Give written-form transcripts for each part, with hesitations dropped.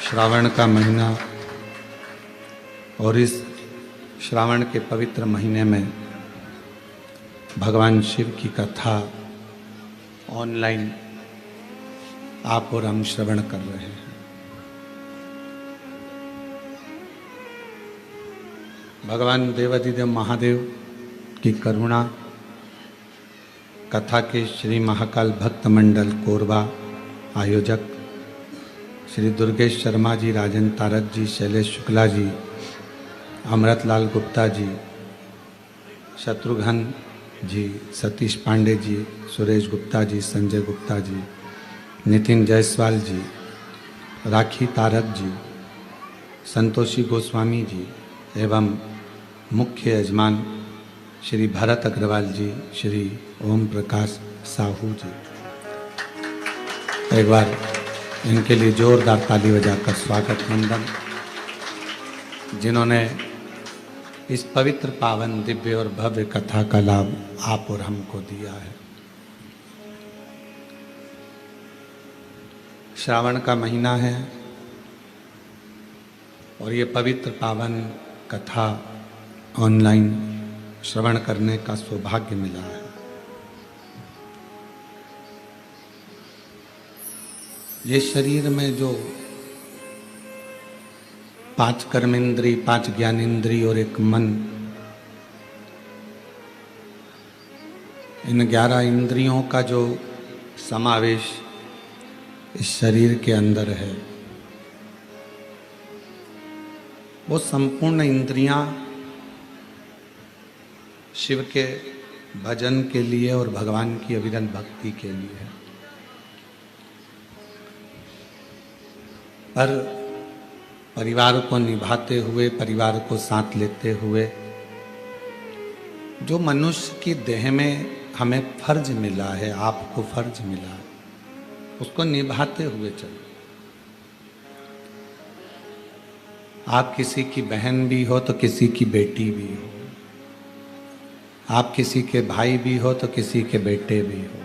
श्रावण का महीना और इस श्रावण के पवित्र महीने में भगवान शिव की कथा ऑनलाइन आप और हम श्रवण कर रहे हैं। भगवान देवाधिदेव महादेव की करुणा, कथा के श्री महाकाल भक्त मंडल कोरबा आयोजक श्री दुर्गेश शर्मा जी, राजन तारक जी, शैलेश शुक्ला जी, अमृतलाल गुप्ता जी, शत्रुघ्न जी, सतीश पांडे जी, सुरेश गुप्ता जी, संजय गुप्ता जी, नितिन जायसवाल जी, राखी तारक जी, संतोषी गोस्वामी जी एवं मुख्य यजमान श्री भरत अग्रवाल जी, श्री ओम प्रकाश साहू जी, एक बार इनके लिए जोरदार ताली बजाकर स्वागत वंदन, जिन्होंने इस पवित्र पावन दिव्य और भव्य कथा का लाभ आप और हमको दिया है। श्रावण का महीना है और ये पवित्र पावन कथा ऑनलाइन श्रवण करने का सौभाग्य मिला है। ये शरीर में जो 5 कर्मेंद्री, 5 ज्ञानेंद्री और एक मन, इन 11 इंद्रियों का जो समावेश इस शरीर के अंदर है, वो संपूर्ण इंद्रियां शिव के भजन के लिए और भगवान की अविरल भक्ति के लिए है। पर परिवार को निभाते हुए, परिवार को साथ लेते हुए, जो मनुष्य की देह में हमें फर्ज मिला है, आपको फर्ज मिला है, उसको निभाते हुए चलो। आप किसी की बहन भी हो तो किसी की बेटी भी हो, आप किसी के भाई भी हो तो किसी के बेटे भी हो,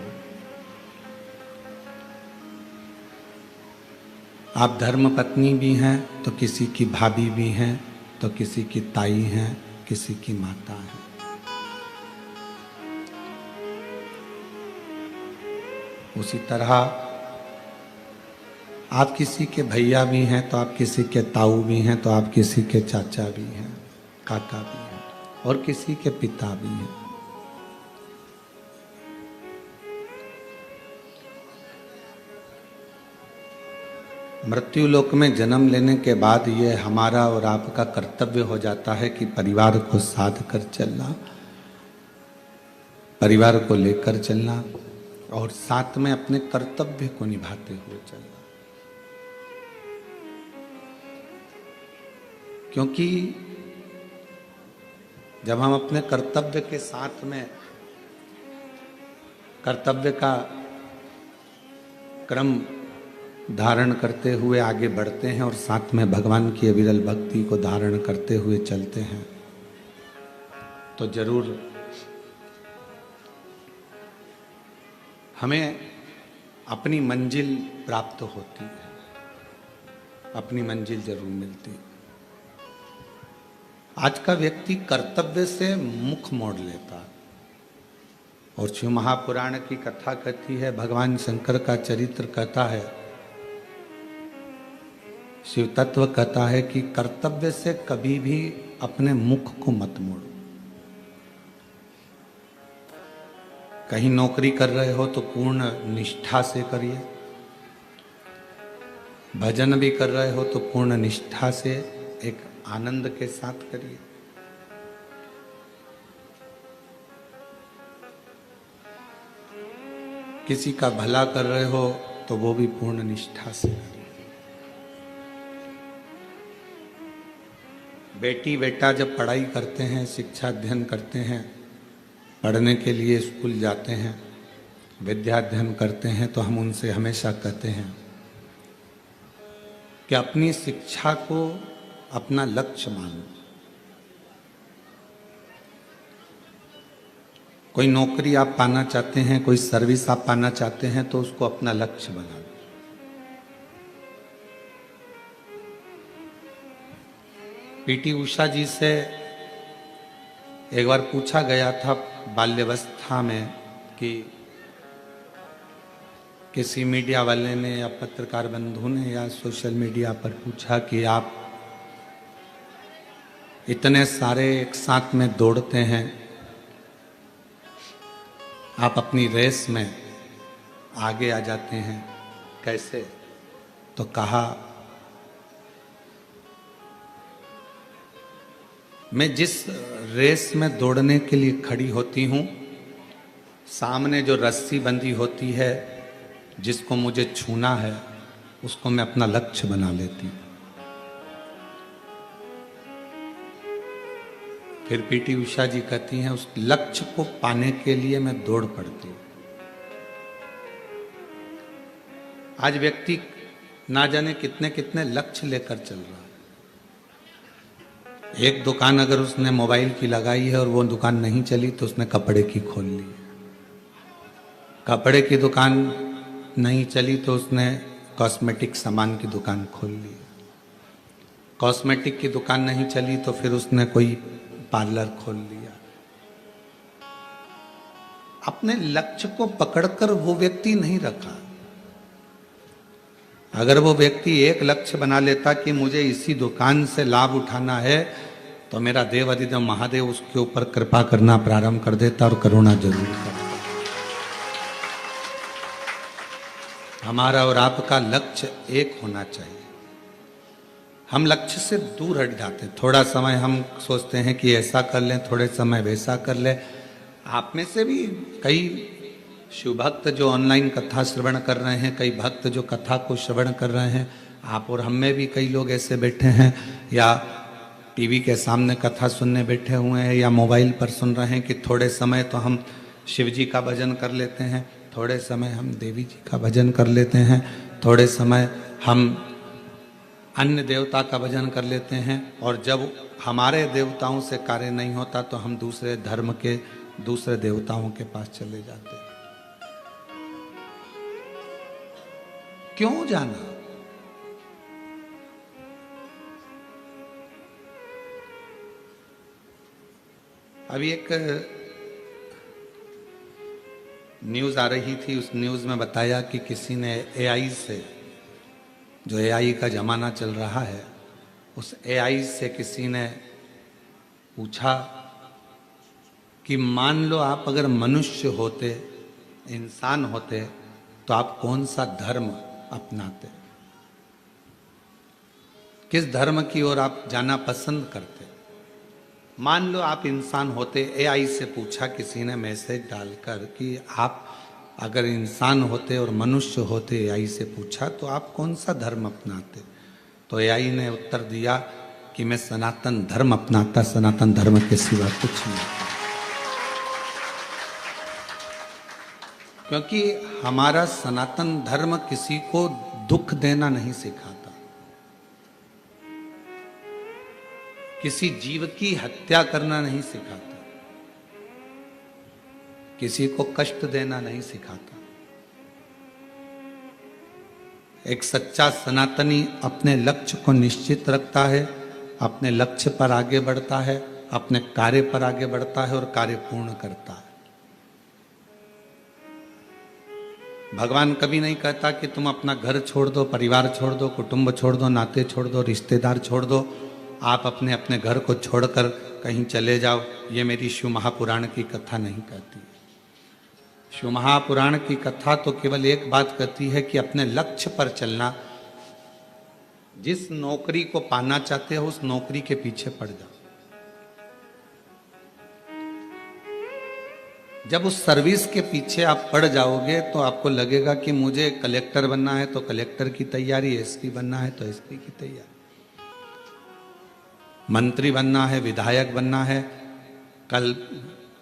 आप धर्म पत्नी भी हैं तो किसी की भाभी भी हैं, तो किसी की ताई हैं, किसी की माता है। उसी तरह आप किसी के भैया भी हैं तो आप किसी के ताऊ भी हैं, तो आप किसी के चाचा भी हैं, काका भी हैं और किसी के पिता भी हैं। मृत्यु लोक में जन्म लेने के बाद ये हमारा और आपका कर्तव्य हो जाता है कि परिवार को साथ कर चलना, परिवार को लेकर चलना और साथ में अपने कर्तव्य को निभाते हुए चलना। क्योंकि जब हम अपने कर्तव्य के साथ में कर्तव्य का क्रम धारण करते हुए आगे बढ़ते हैं और साथ में भगवान की अविरल भक्ति को धारण करते हुए चलते हैं, तो जरूर हमें अपनी मंजिल प्राप्त होती है, अपनी मंजिल जरूर मिलती है। आज का व्यक्ति कर्तव्य से मुख मोड़ लेता है और शिव महापुराण की कथा कहती है, भगवान शंकर का चरित्र कहता है, शिव तत्व कहता है कि कर्तव्य से कभी भी अपने मुख को मत मोड़ो। कहीं नौकरी कर रहे हो तो पूर्ण निष्ठा से करिए, भजन भी कर रहे हो तो पूर्ण निष्ठा से एक आनंद के साथ करिए। किसी का भला कर रहे हो तो वो भी पूर्ण निष्ठा से करिए। बेटी बेटा जब पढ़ाई करते हैं, शिक्षा अध्ययन करते हैं, पढ़ने के लिए स्कूल जाते हैं, विद्या अध्ययन करते हैं, तो हम उनसे हमेशा कहते हैं कि अपनी शिक्षा को अपना लक्ष्य मानो। कोई नौकरी आप पाना चाहते हैं, कोई सर्विस आप पाना चाहते हैं, तो उसको अपना लक्ष्य बना लो। पीटी उषा जी से एक बार पूछा गया था बाल्यावस्था में कि किसी मीडिया वाले ने या पत्रकार बंधु ने या सोशल मीडिया पर पूछा कि आप इतने सारे एक साथ में दौड़ते हैं, आप अपनी रेस में आगे आ जाते हैं कैसे? तो कहा, मैं जिस रेस में दौड़ने के लिए खड़ी होती हूँ, सामने जो रस्सी बंधी होती है जिसको मुझे छूना है, उसको मैं अपना लक्ष्य बना लेती हूँ। फिर पीटी उषा जी कहती हैं, उस लक्ष्य को पाने के लिए मैं दौड़ पड़ती हूँ। आज व्यक्ति ना जाने कितने कितने लक्ष्य लेकर चल रहा है। एक दुकान अगर उसने मोबाइल की लगाई है और वो दुकान नहीं चली तो उसने कपड़े की खोल ली। कपड़े की दुकान नहीं चली तो उसने कॉस्मेटिक सामान की दुकान खोल ली। कॉस्मेटिक की दुकान नहीं चली तो फिर उसने कोई पार्लर खोल लिया। अपने लक्ष्य को पकड़कर वो व्यक्ति नहीं रखा। अगर वो व्यक्ति एक लक्ष्य बना लेता कि मुझे इसी दुकान से लाभ उठाना है, तो मेरा देव अधिदेव महादेव उसके ऊपर कृपा करना प्रारंभ कर देता और करुणा जरूर करता। हमारा और आपका लक्ष्य एक होना चाहिए। हम लक्ष्य से दूर हट जाते हैं। थोड़ा समय हम सोचते हैं कि ऐसा कर लें, थोड़े समय वैसा कर लें। आप में से भी कई शिव भक्त जो ऑनलाइन कथा श्रवण कर रहे हैं, कई भक्त जो कथा को श्रवण कर रहे हैं, आप और हम में भी कई लोग ऐसे बैठे हैं या टीवी के सामने कथा सुनने बैठे हुए हैं या मोबाइल पर सुन रहे हैं कि थोड़े समय तो हम शिव जी का भजन कर लेते हैं, थोड़े समय हम देवी जी का भजन कर लेते हैं, थोड़े समय हम अन्य देवता का भजन कर लेते हैं, और जब हमारे देवताओं से कार्य नहीं होता तो हम दूसरे धर्म के दूसरे देवताओं के पास चले जाते हैं। क्यों जाना? अभी एक न्यूज आ रही थी, उस न्यूज में बताया कि किसी ने एआई से, जो एआई का जमाना चल रहा है, उस एआई से किसी ने पूछा कि मान लो आप अगर मनुष्य होते, इंसान होते, तो आप कौन सा धर्म अपनाते? किस धर्म की ओर आप जाना पसंद करते? मान लो आप इंसान होते। एआई से पूछा किसी ने मैसेज डालकर कि आप अगर इंसान होते और मनुष्य होते, एआई से पूछा, तो आप कौन सा धर्म अपनाते? तो एआई ने उत्तर दिया कि मैं सनातन धर्म अपनाता, सनातन धर्म के सिवा कुछ नहीं। क्योंकि हमारा सनातन धर्म किसी को दुख देना नहीं सिखाता, किसी जीव की हत्या करना नहीं सिखाता, किसी को कष्ट देना नहीं सिखाता। एक सच्चा सनातनी अपने लक्ष्य को निश्चित रखता है, अपने लक्ष्य पर आगे बढ़ता है, अपने कार्य पर आगे बढ़ता है और कार्य पूर्ण करता है। भगवान कभी नहीं कहता कि तुम अपना घर छोड़ दो, परिवार छोड़ दो, कुटुंब छोड़ दो, नाते छोड़ दो, रिश्तेदार छोड़ दो, आप अपने अपने घर को छोड़कर कहीं चले जाओ। ये मेरी शिव महापुराण की कथा नहीं कहती। शिव महापुराण की कथा तो केवल एक बात कहती है कि अपने लक्ष्य पर चलना। जिस नौकरी को पाना चाहते हो उस नौकरी के पीछे पड़ जाओ। जब उस सर्विस के पीछे आप पड़ जाओगे तो आपको लगेगा कि मुझे कलेक्टर बनना है तो कलेक्टर की तैयारी, एसपी बनना है तो एसपी की तैयारी, मंत्री बनना है, विधायक बनना है। कल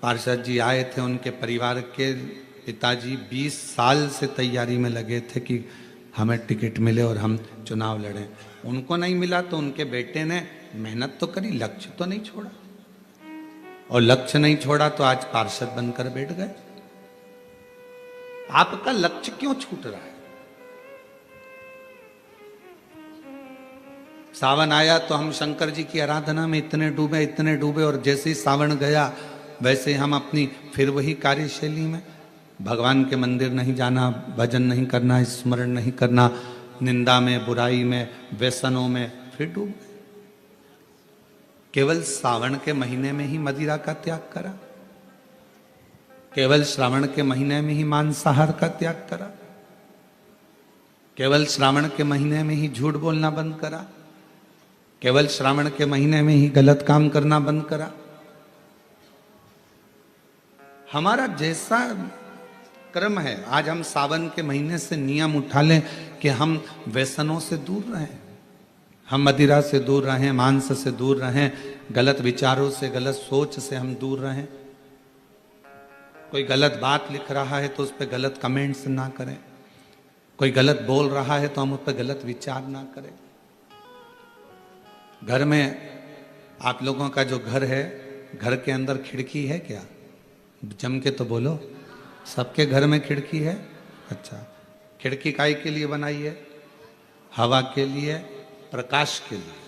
पार्षद जी आए थे, उनके परिवार के पिताजी 20 साल से तैयारी में लगे थे कि हमें टिकट मिले और हम चुनाव लड़ें। उनको नहीं मिला तो उनके बेटे ने मेहनत तो करी, लक्ष्य तो नहीं छोड़ा, और लक्ष्य नहीं छोड़ा तो आज पार्षद बनकर बैठ गए। आपका लक्ष्य क्यों छूट रहा है? सावन आया तो हम शंकर जी की आराधना में इतने डूबे, और जैसे ही सावन गया वैसे हम अपनी फिर वही कार्यशैली में, भगवान के मंदिर नहीं जाना, भजन नहीं करना, स्मरण नहीं करना, निंदा में, बुराई में, व्यसनों में फिर डूब गए। केवल सावन के महीने में ही मदिरा का त्याग करा, केवल श्रावण के महीने में ही मांसाहार का त्याग करा, केवल श्रावण के महीने में ही झूठ बोलना बंद करा, केवल श्रावण के महीने में ही गलत काम करना बंद करा। हमारा जैसा कर्म है, आज हम सावन के महीने से नियम उठा लें कि हम व्यसनों से दूर रहें, हम मदिरा से दूर रहें, मांस से दूर रहें, गलत विचारों से, गलत सोच से हम दूर रहें। कोई गलत बात लिख रहा है तो उस पर गलत कमेंट्स ना करें, कोई गलत बोल रहा है तो हम उस पर गलत विचार ना करें। घर में आप लोगों का जो घर है, घर के अंदर खिड़की है क्या? जम के तो बोलो, सबके घर में खिड़की है। अच्छा, खिड़की काहे के लिए बनाई है? हवा के लिए, प्रकाश के लिए।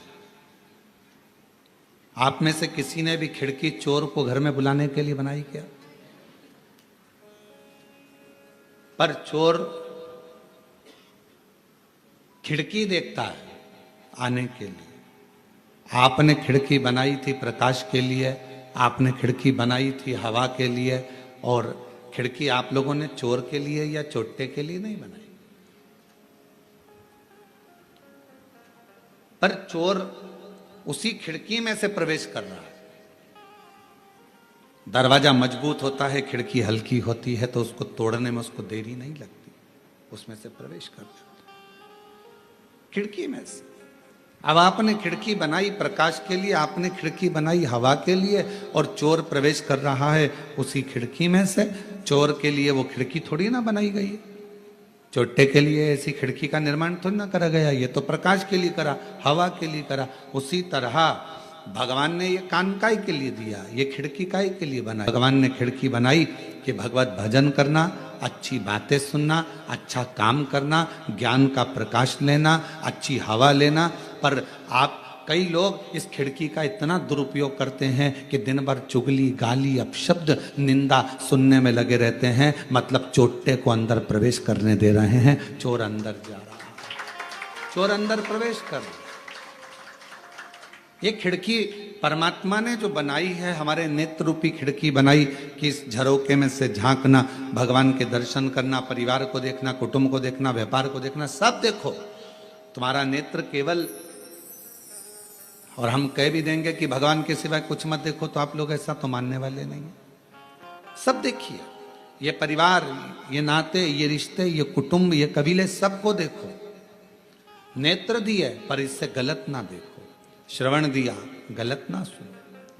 आप में से किसी ने भी खिड़की चोर को घर में बुलाने के लिए बनाई क्या? पर चोर खिड़की देखता है आने के लिए। आपने खिड़की बनाई थी प्रकाश के लिए, आपने खिड़की बनाई थी हवा के लिए, और खिड़की आप लोगों ने चोर के लिए या चोट्टे के लिए नहीं बनाई। पर चोर उसी खिड़की में से प्रवेश कर रहा है। दरवाजा मजबूत होता है, खिड़की हल्की होती है, तो उसको तोड़ने में उसको देरी नहीं लगती, उसमें से प्रवेश कर जाता है खिड़की में से। अब आपने खिड़की बनाई प्रकाश के लिए, आपने खिड़की बनाई हवा के लिए, और चोर प्रवेश कर रहा है उसी खिड़की में से। चोर के लिए वो खिड़की थोड़ी ना बनाई गई है, चोट्टे के लिए ऐसी खिड़की का निर्माण थोड़ी ना करा गया, ये तो प्रकाश के लिए करा, हवा के लिए करा। उसी तरह भगवान ने ये कान काय के लिए दिया, ये खिड़की काय के लिए बनाई? भगवान ने खिड़की बनाई कि भगवत भजन करना, अच्छी बातें सुनना, अच्छा काम करना, ज्ञान का प्रकाश लेना, अच्छी हवा लेना। पर आप कई लोग इस खिड़की का इतना दुरुपयोग करते हैं कि दिन भर चुगली, गाली, अपशब्द, निंदा सुनने में लगे रहते हैं। मतलब चोट्टे को अंदर प्रवेश करने दे रहे हैं, चोर अंदर जा रहा है, चोर अंदर प्रवेश कर रहा है। ये खिड़की परमात्मा ने जो बनाई है, हमारे नेत्र रूपी खिड़की बनाई कि इस झरोके में से झांकना, भगवान के दर्शन करना, परिवार को देखना, कुटुंब को देखना, व्यापार को देखना, सब देखो। तुम्हारा नेत्र केवल, और हम कह भी देंगे कि भगवान के सिवाय कुछ मत देखो, तो आप लोग ऐसा तो मानने वाले नहीं है। सब देखिए, ये परिवार, ये नाते, ये रिश्ते, ये कुटुंब, ये कबीले, सबको देखो। नेत्र दिए पर इससे गलत ना देखो, श्रवण दिया गलत ना सुनो,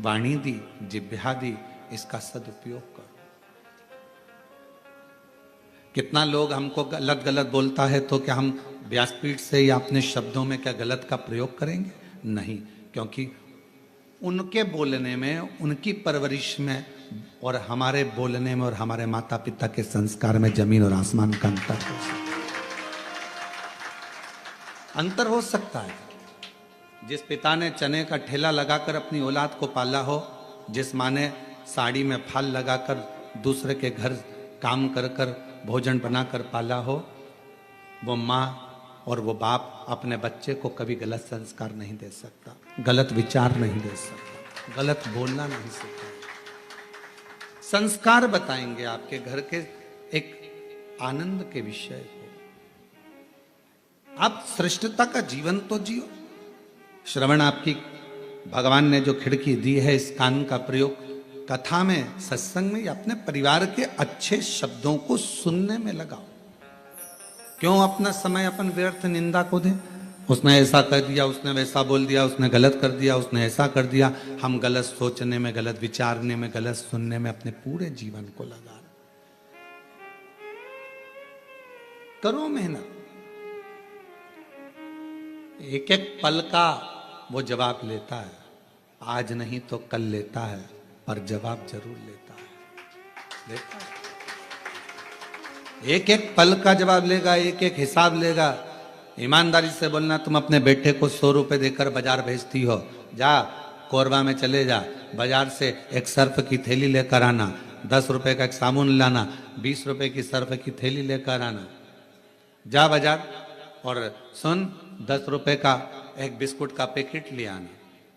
वाणी दी, जिह्वा दी, इसका सदुपयोग करो। कितना लोग हमको गलत गलत बोलता है तो क्या हम व्यासपीठ से या अपने शब्दों में क्या गलत का प्रयोग करेंगे? नहीं, क्योंकि उनके बोलने में, उनकी परवरिश में और हमारे बोलने में और हमारे माता पिता के संस्कार में जमीन और आसमान का अंतर हो सकता है। जिस पिता ने चने का ठेला लगाकर अपनी औलाद को पाला हो, जिस माँ ने साड़ी में फाल लगाकर दूसरे के घर काम कर कर भोजन बनाकर पाला हो, वो माँ और वो बाप अपने बच्चे को कभी गलत संस्कार नहीं दे सकता, गलत विचार नहीं दे सकता, गलत बोलना नहीं सकता। संस्कार बताएंगे आपके घर के एक आनंद के विषय को। आप श्रेष्ठता का जीवन तो जियो। श्रवण आपकी भगवान ने जो खिड़की दी है, इस कान का प्रयोग कथा में, सत्संग में, या अपने परिवार के अच्छे शब्दों को सुनने में लगाओ। क्यों अपना समय अपन व्यर्थ निंदा को दें? उसने ऐसा कर दिया, उसने वैसा बोल दिया, उसने गलत कर दिया, उसने ऐसा कर दिया। हम गलत सोचने में, गलत विचारने में, गलत सुनने में अपने पूरे जीवन को लगा रहे। करो मेहनत, एक एक पल का वो जवाब लेता है। आज नहीं तो कल लेता है, पर जवाब जरूर लेता है। एक एक पल का जवाब लेगा, एक एक हिसाब लेगा, ईमानदारी से बोलना, तुम अपने बेटे को 100 रुपए देकर बाजार भेजती हो, जा कोरबा में चले जा, बाजार से एक सर्फ की थैली लेकर आना, 10 रुपए का एक साबुन लाना, 20 रुपए की सर्फ की थैली लेकर आना, जा बाजार और सुन 10 रुपए का एक बिस्कुट का पैकेट ले आना।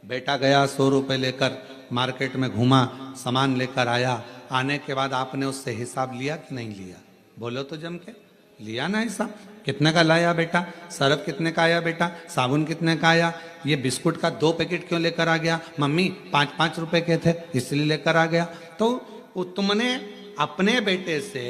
बेटा गया 100 रुपए लेकर मार्केट में घूमा, सामान लेकर आया, आने के बाद आपने उससे हिसाब लिया कि नहीं लिया? बोलो तो जम के, लिया ना हिसाब? कितने का लाया बेटा? सर्फ कितने का आया बेटा? साबुन कितने का आया? ये बिस्कुट का 2 पैकेट क्यों लेकर आ गया? मम्मी 5-5 रुपए के थे इसलिए लेकर आ गया। तो तुमने अपने बेटे से,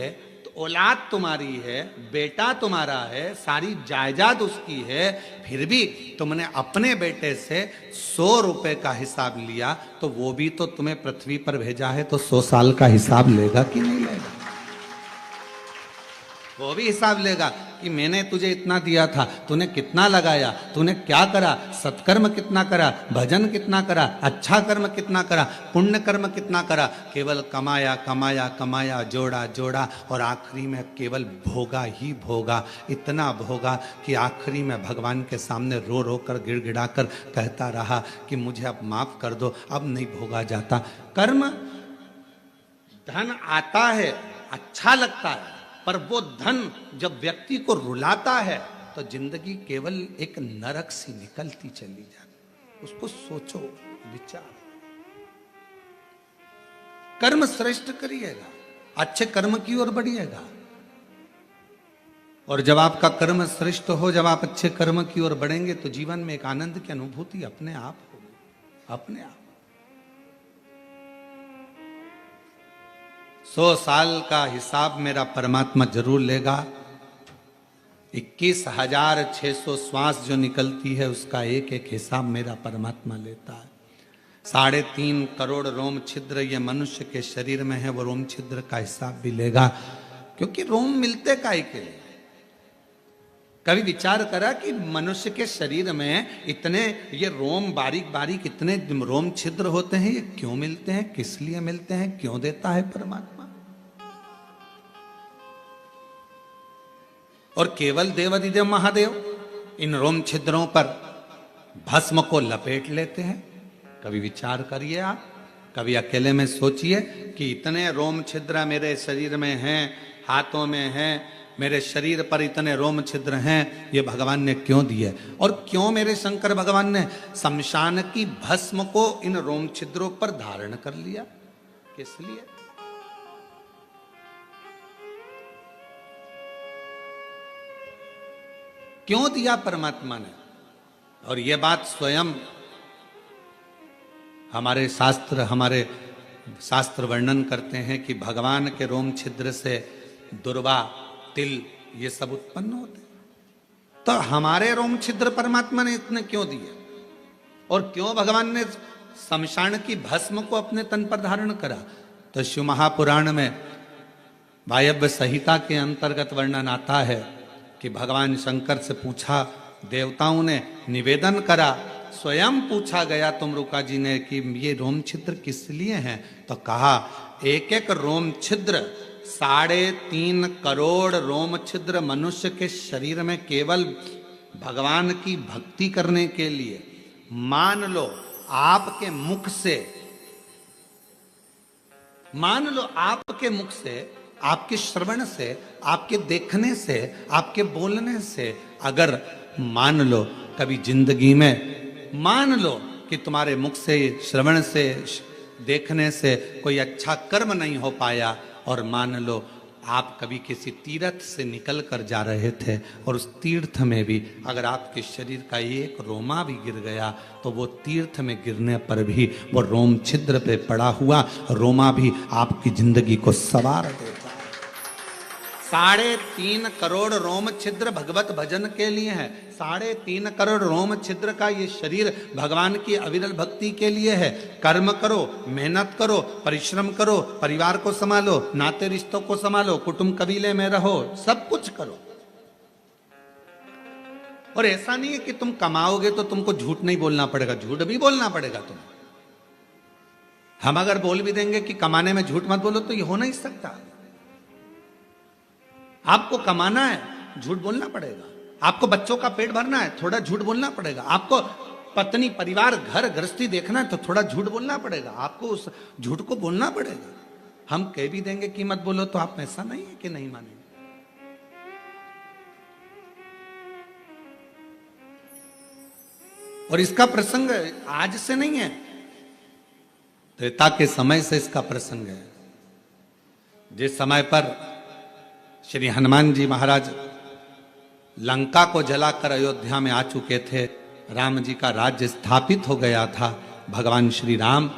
तो औलाद तुम्हारी है, बेटा तुम्हारा है, सारी जायदाद उसकी है, फिर भी तुमने अपने बेटे से 100 रुपए का हिसाब लिया, तो वो भी तो तुम्हें पृथ्वी पर भेजा है, तो 100 साल का हिसाब लेगा कि नहीं लेगा? वो भी हिसाब लेगा कि मैंने तुझे इतना दिया था, तूने कितना लगाया, तूने क्या करा, सत्कर्म कितना करा, भजन कितना करा, अच्छा कर्म कितना करा, पुण्य कर्म कितना करा। केवल कमाया कमाया कमाया, जोड़ा जोड़ा, और आखिरी में केवल भोगा ही भोगा, इतना भोगा कि आखिरी में भगवान के सामने रो रो कर गिड़गिड़ा कर कहता रहा कि मुझे अब माफ कर दो, अब नहीं भोगा जाता। कर्म, धन आता है, अच्छा लगता है, पर वो धन जब व्यक्ति को रुलाता है तो जिंदगी केवल एक नरक सी निकलती चली जाती। उसको सोचो, विचार, कर्म श्रेष्ठ करिएगा, अच्छे कर्म की ओर बढ़िएगा, और जब आपका कर्म श्रेष्ठ हो, जब आप अच्छे कर्म की ओर बढ़ेंगे तो जीवन में एक आनंद की अनुभूति अपने आप होगी, अपने आप। 100 साल का हिसाब मेरा परमात्मा जरूर लेगा। 21,600 श्वास जो निकलती है उसका एक एक हिसाब मेरा परमात्मा लेता है। 3.5 करोड़ रोम छिद्र ये मनुष्य के शरीर में है, वो रोम छिद्र का हिसाब भी लेगा, क्योंकि रोम मिलते काहे के लिए? कभी विचार करा कि मनुष्य के शरीर में इतने ये रोम बारीक बारीक इतने रोम छिद्र होते हैं, ये क्यों मिलते हैं, किस लिए मिलते हैं, क्यों देता है परमात्मा? और केवल देवादिदेव महादेव इन रोम छिद्रों पर भस्म को लपेट लेते हैं। कभी विचार करिए आप, कभी अकेले में सोचिए कि इतने रोम छिद्र मेरे शरीर में हैं, हाथों में हैं, मेरे शरीर पर इतने रोम छिद्र हैं, ये भगवान ने क्यों दिए? और क्यों मेरे शंकर भगवान ने शमशान की भस्म को इन रोम छिद्रों पर धारण कर लिया? किस लिए? क्यों दिया परमात्मा ने? और ये बात स्वयं हमारे शास्त्र वर्णन करते हैं कि भगवान के रोम छिद्र से दुर्वा, तिल ये सब उत्पन्न होते। तो हमारे रोम छिद्र परमात्मा ने इतने क्यों दिए? और क्यों भगवान ने शमशान की भस्म को अपने तन पर धारण करा? तो शिव महापुराण में वायव्य संहिता के अंतर्गत वर्णन आता है कि भगवान शंकर से पूछा, देवताओं ने निवेदन करा, स्वयं पूछा गया तुमरुका जी ने कि ये रोम छिद्र किस लिए हैं? तो कहा एक एक रोम छिद्र 3.5 करोड़ रोम छिद्र मनुष्य के शरीर में केवल भगवान की भक्ति करने के लिए। मान लो आपके मुख से, मान लो आपके मुख से, आपके श्रवण से, आपके देखने से, आपके बोलने से, अगर मान लो कभी जिंदगी में मान लो कि तुम्हारे मुख से, श्रवण से, देखने से कोई अच्छा कर्म नहीं हो पाया, और मान लो आप कभी किसी तीर्थ से निकल कर जा रहे थे और उस तीर्थ में भी अगर आपके शरीर का एक रोमा भी गिर गया तो वो तीर्थ में गिरने पर भी वो रोम छिद्र पे पड़ा हुआ रोमा भी आपकी जिंदगी को संवार देता है। 3.5 करोड़ रोम छिद्र भगवत भजन के लिए है। 3.5 करोड़ रोम छिद्र का ये शरीर भगवान की अविरल भक्ति के लिए है। कर्म करो, मेहनत करो, परिश्रम करो, परिवार को संभालो, नाते रिश्तों को संभालो, कुटुंब कबीले में रहो, सब कुछ करो। और ऐसा नहीं है कि तुम कमाओगे तो तुमको झूठ नहीं बोलना पड़ेगा, झूठ भी बोलना पड़ेगा तुम्हें। हम अगर बोल भी देंगे कि कमाने में झूठ मत बोलो तो ये हो नहीं सकता। आपको कमाना है, झूठ बोलना पड़ेगा। आपको बच्चों का पेट भरना है, थोड़ा झूठ बोलना पड़ेगा। आपको पत्नी, परिवार, घर गृहस्थी देखना है तो थोड़ा झूठ बोलना पड़ेगा। आपको उस झूठ को बोलना पड़ेगा। हम कह भी देंगे कि मत बोलो तो आप ऐसा नहीं है कि नहीं मानेंगे। और इसका प्रसंग आज से नहीं है, त्रेता के समय से इसका प्रसंग है। जिस समय पर श्री हनुमान जी महाराज लंका को जलाकर अयोध्या में आ चुके थे, राम जी का राज्य स्थापित हो गया था, भगवान श्री राम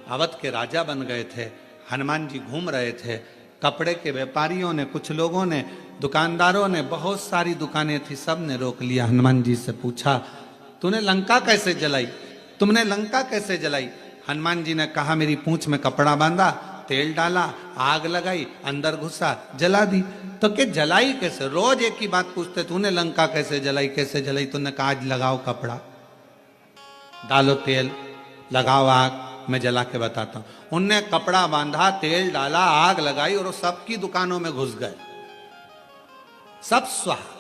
अवध के राजा बन गए थे, हनुमान जी घूम रहे थे। कपड़े के व्यापारियों ने, कुछ लोगों ने, दुकानदारों ने, बहुत सारी दुकानें थी, सब ने रोक लिया। हनुमान जी से पूछा, तूने लंका कैसे जलाई? तुमने लंका कैसे जलाई? हनुमान जी ने कहा, मेरी पूंछ में कपड़ा बांधा, तेल डाला, आग लगाई, अंदर घुसा, जला दी। तो क्या जलाई कैसे? रोज एक ही बात पूछते, तूने लंका कैसे जलाई, कैसे जलाई? तूने कहा, आज लगाओ कपड़ा, डालो तेल, लगाओ आग, मैं जला के बताता हूं। उनने कपड़ा बांधा, तेल डाला, आग लगाई और सबकी दुकानों में घुस गए, सब स्वाहा।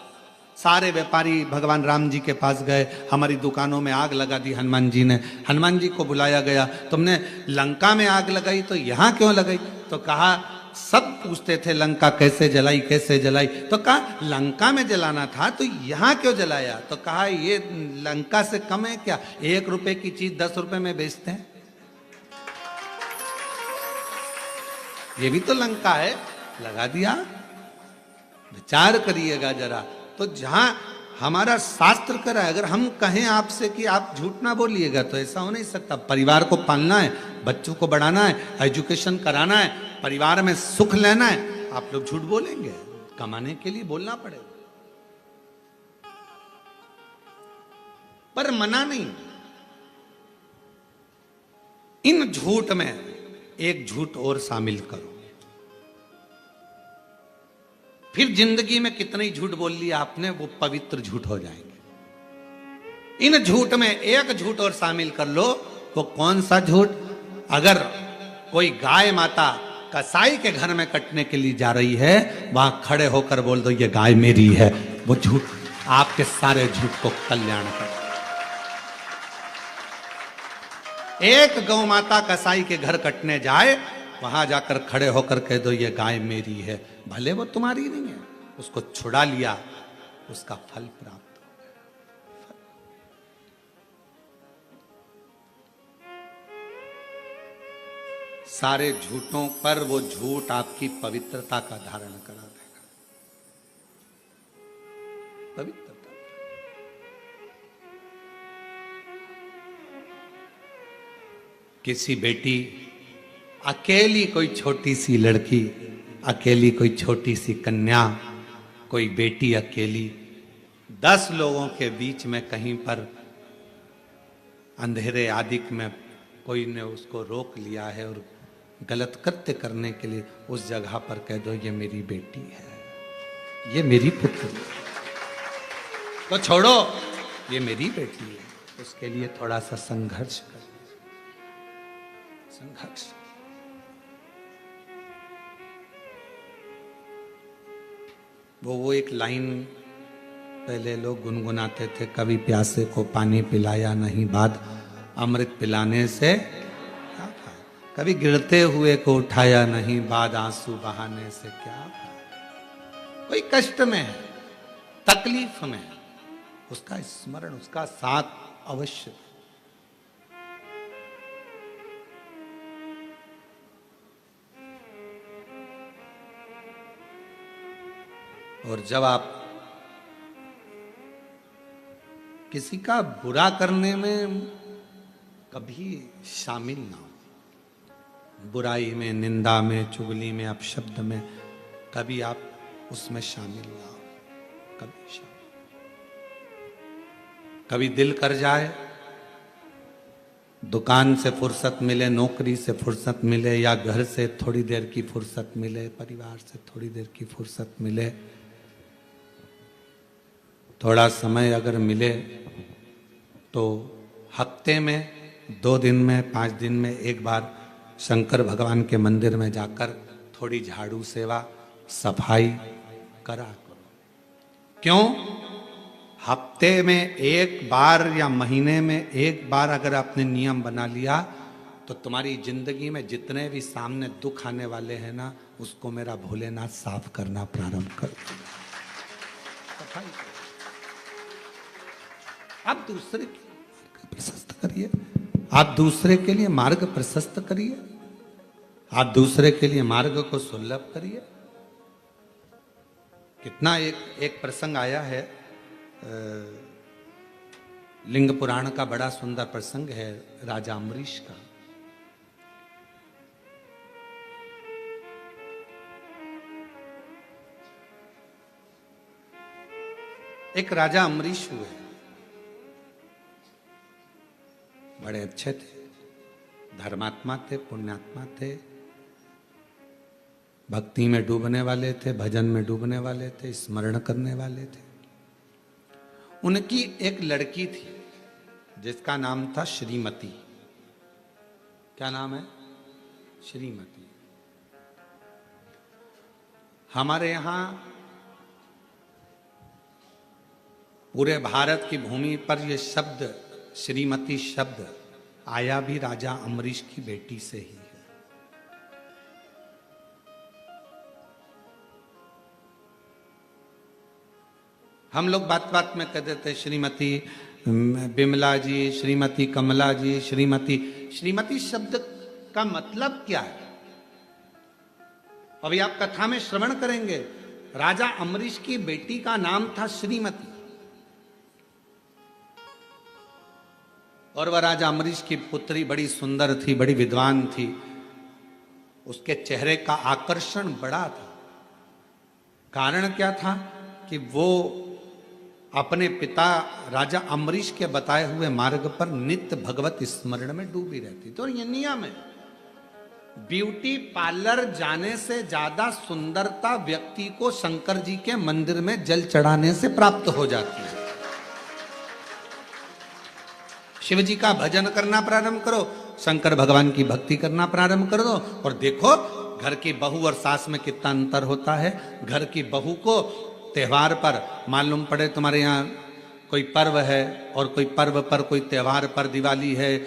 सारे व्यापारी भगवान राम जी के पास गए, हमारी दुकानों में आग लगा दी हनुमान जी ने। हनुमान जी को बुलाया गया, तुमने लंका में आग लगाई तो यहां क्यों लगाई? तो कहा, सब पूछते थे लंका कैसे जलाई, कैसे जलाई? तो कहा, लंका में जलाना था तो यहां क्यों जलाया? तो कहा, ये लंका से कम है क्या? 1 रुपए की चीज 10 रुपए में बेचते हैं, ये भी तो लंका है, लगा दिया। विचार करिएगा जरा। तो जहां हमारा शास्त्र करा है, अगर हम कहें आपसे कि आप झूठ ना बोलिएगा तो ऐसा हो नहीं सकता। परिवार को पालना है, बच्चों को बढ़ाना है, एजुकेशन कराना है, परिवार में सुख लेना है, आप लोग झूठ बोलेंगे? कमाने के लिए बोलना पड़ेगा, पर मना नहीं। इन झूठ में एक झूठ और शामिल करो, फिर जिंदगी में कितने ही झूठ बोल लिया आपने, वो पवित्र झूठ हो जाएंगे। इन झूठ में एक झूठ और शामिल कर लो। वो कौन सा झूठ? अगर कोई गाय माता कसाई के घर में कटने के लिए जा रही है, वहां खड़े होकर बोल दो, ये गाय मेरी है। वो झूठ आपके सारे झूठ को कल्याण कर। एक गौ माता कसाई के घर कटने जाए, वहां जाकर खड़े होकर कह दो, ये गाय मेरी है। भले वो तुम्हारी नहीं है, उसको छुड़ा लिया, उसका फल प्राप्त हो गया। सारे झूठों पर वो झूठ आपकी पवित्रता का धारण करा देगा। पवित्रता। किसी बेटी, अकेली कोई छोटी सी लड़की, अकेली कोई छोटी सी कन्या, कोई बेटी अकेली 10 लोगों के बीच में कहीं पर अंधेरे आदिक में कोई ने उसको रोक लिया है और गलत कृत्य करने के लिए उस जगह पर कह दो, ये मेरी बेटी है, ये मेरी पुत्री है, तो छोड़ो, ये मेरी बेटी है। उसके लिए थोड़ा सा संघर्ष कर, संघर्ष। वो एक लाइन पहले लोग गुनगुनाते थे, कभी प्यासे को पानी पिलाया नहीं, बाद अमृत पिलाने से क्या खाया। कभी गिरते हुए को उठाया नहीं, बाद आंसू बहाने से क्या खाया। कोई कष्ट में है, तकलीफ में है, उसका स्मरण, उसका साथ अवश्य। और जब आप किसी का बुरा करने में कभी शामिल ना हो, बुराई में, निंदा में, चुगली में, अपशब्द में कभी आप उसमें शामिल ना हो, कभी शामिल। कभी दिल कर जाए, दुकान से फुर्सत मिले, नौकरी से फुर्सत मिले, या घर से थोड़ी देर की फुर्सत मिले, परिवार से थोड़ी देर की फुर्सत मिले, थोड़ा समय अगर मिले तो हफ्ते में, 2 दिन में, 5 दिन में एक बार शंकर भगवान के मंदिर में जाकर थोड़ी झाड़ू सेवा, सफाई करा करो। क्यों? हफ्ते में एक बार या महीने में एक बार अगर आपने नियम बना लिया तो तुम्हारी जिंदगी में जितने भी सामने दुख आने वाले हैं ना, उसको मेरा भोलेनाथ साफ करना प्रारंभ कर देगा। आप दूसरे के लिए प्रशस्त करिए, आप दूसरे के लिए मार्ग प्रशस्त करिए, आप दूसरे के लिए मार्ग को सुलभ करिए। कितना एक प्रसंग आया है, लिंग पुराण का बड़ा सुंदर प्रसंग है राजा अम्बरीश का। एक राजा अम्बरीश हुए, बड़े अच्छे थे, धर्मात्मा थे, पुण्यात्मा थे, भक्ति में डूबने वाले थे, भजन में डूबने वाले थे, स्मरण करने वाले थे। उनकी एक लड़की थी जिसका नाम था श्रीमती। क्या नाम है? श्रीमती। हमारे यहां पूरे भारत की भूमि पर यह शब्द श्रीमती शब्द आया भी राजा अम्बरीश की बेटी से ही है। हम लोग बात बात में कह देते श्रीमती बिमला जी, श्रीमती कमला जी, श्रीमती। श्रीमती शब्द का मतलब क्या है? अभी आप कथा में श्रवण करेंगे, राजा अम्बरीश की बेटी का नाम था श्रीमती। और वह राजा अम्बरीश की पुत्री बड़ी सुंदर थी, बड़ी विद्वान थी, उसके चेहरे का आकर्षण बड़ा था। कारण क्या था कि वो अपने पिता राजा अम्बरीश के बताए हुए मार्ग पर नित्य भगवत स्मरण में डूबी रहती। तो ये नियम है, ब्यूटी पार्लर जाने से ज्यादा सुंदरता व्यक्ति को शंकर जी के मंदिर में जल चढ़ाने से प्राप्त हो जाती है। शिव जी का भजन करना प्रारंभ करो, शंकर भगवान की भक्ति करना प्रारंभ कर दो, और देखो घर की बहू और सास में कितना अंतर होता है। घर की बहू को त्योहार पर मालूम पड़े तुम्हारे यहाँ कोई पर्व है, और कोई पर्व पर, कोई त्योहार पर, दिवाली है,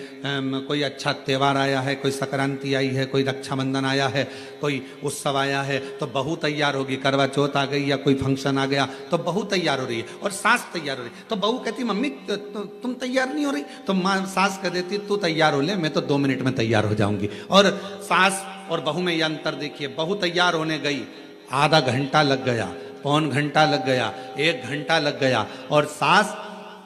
कोई अच्छा त्योहार आया है, कोई संक्रांति आई है, कोई रक्षाबंधन आया है, कोई उत्सव आया है, तो बहू तैयार होगी। करवा चौथ आ गई या कोई फंक्शन आ गया तो बहू तैयार हो रही है और सास तैयार हो रही है। तो बहू कहती मम्मी तुम तैयार नहीं हो रही, तो माँ सास कह देती तू तैयार हो ले, मैं तो 2 मिनट में तैयार हो जाऊंगी। और सास और बहू में यह अंतर देखिए, बहू तैयार होने गई, आधा घंटा लग गया, पौन घंटा लग गया, 1 घंटा लग गया, और सास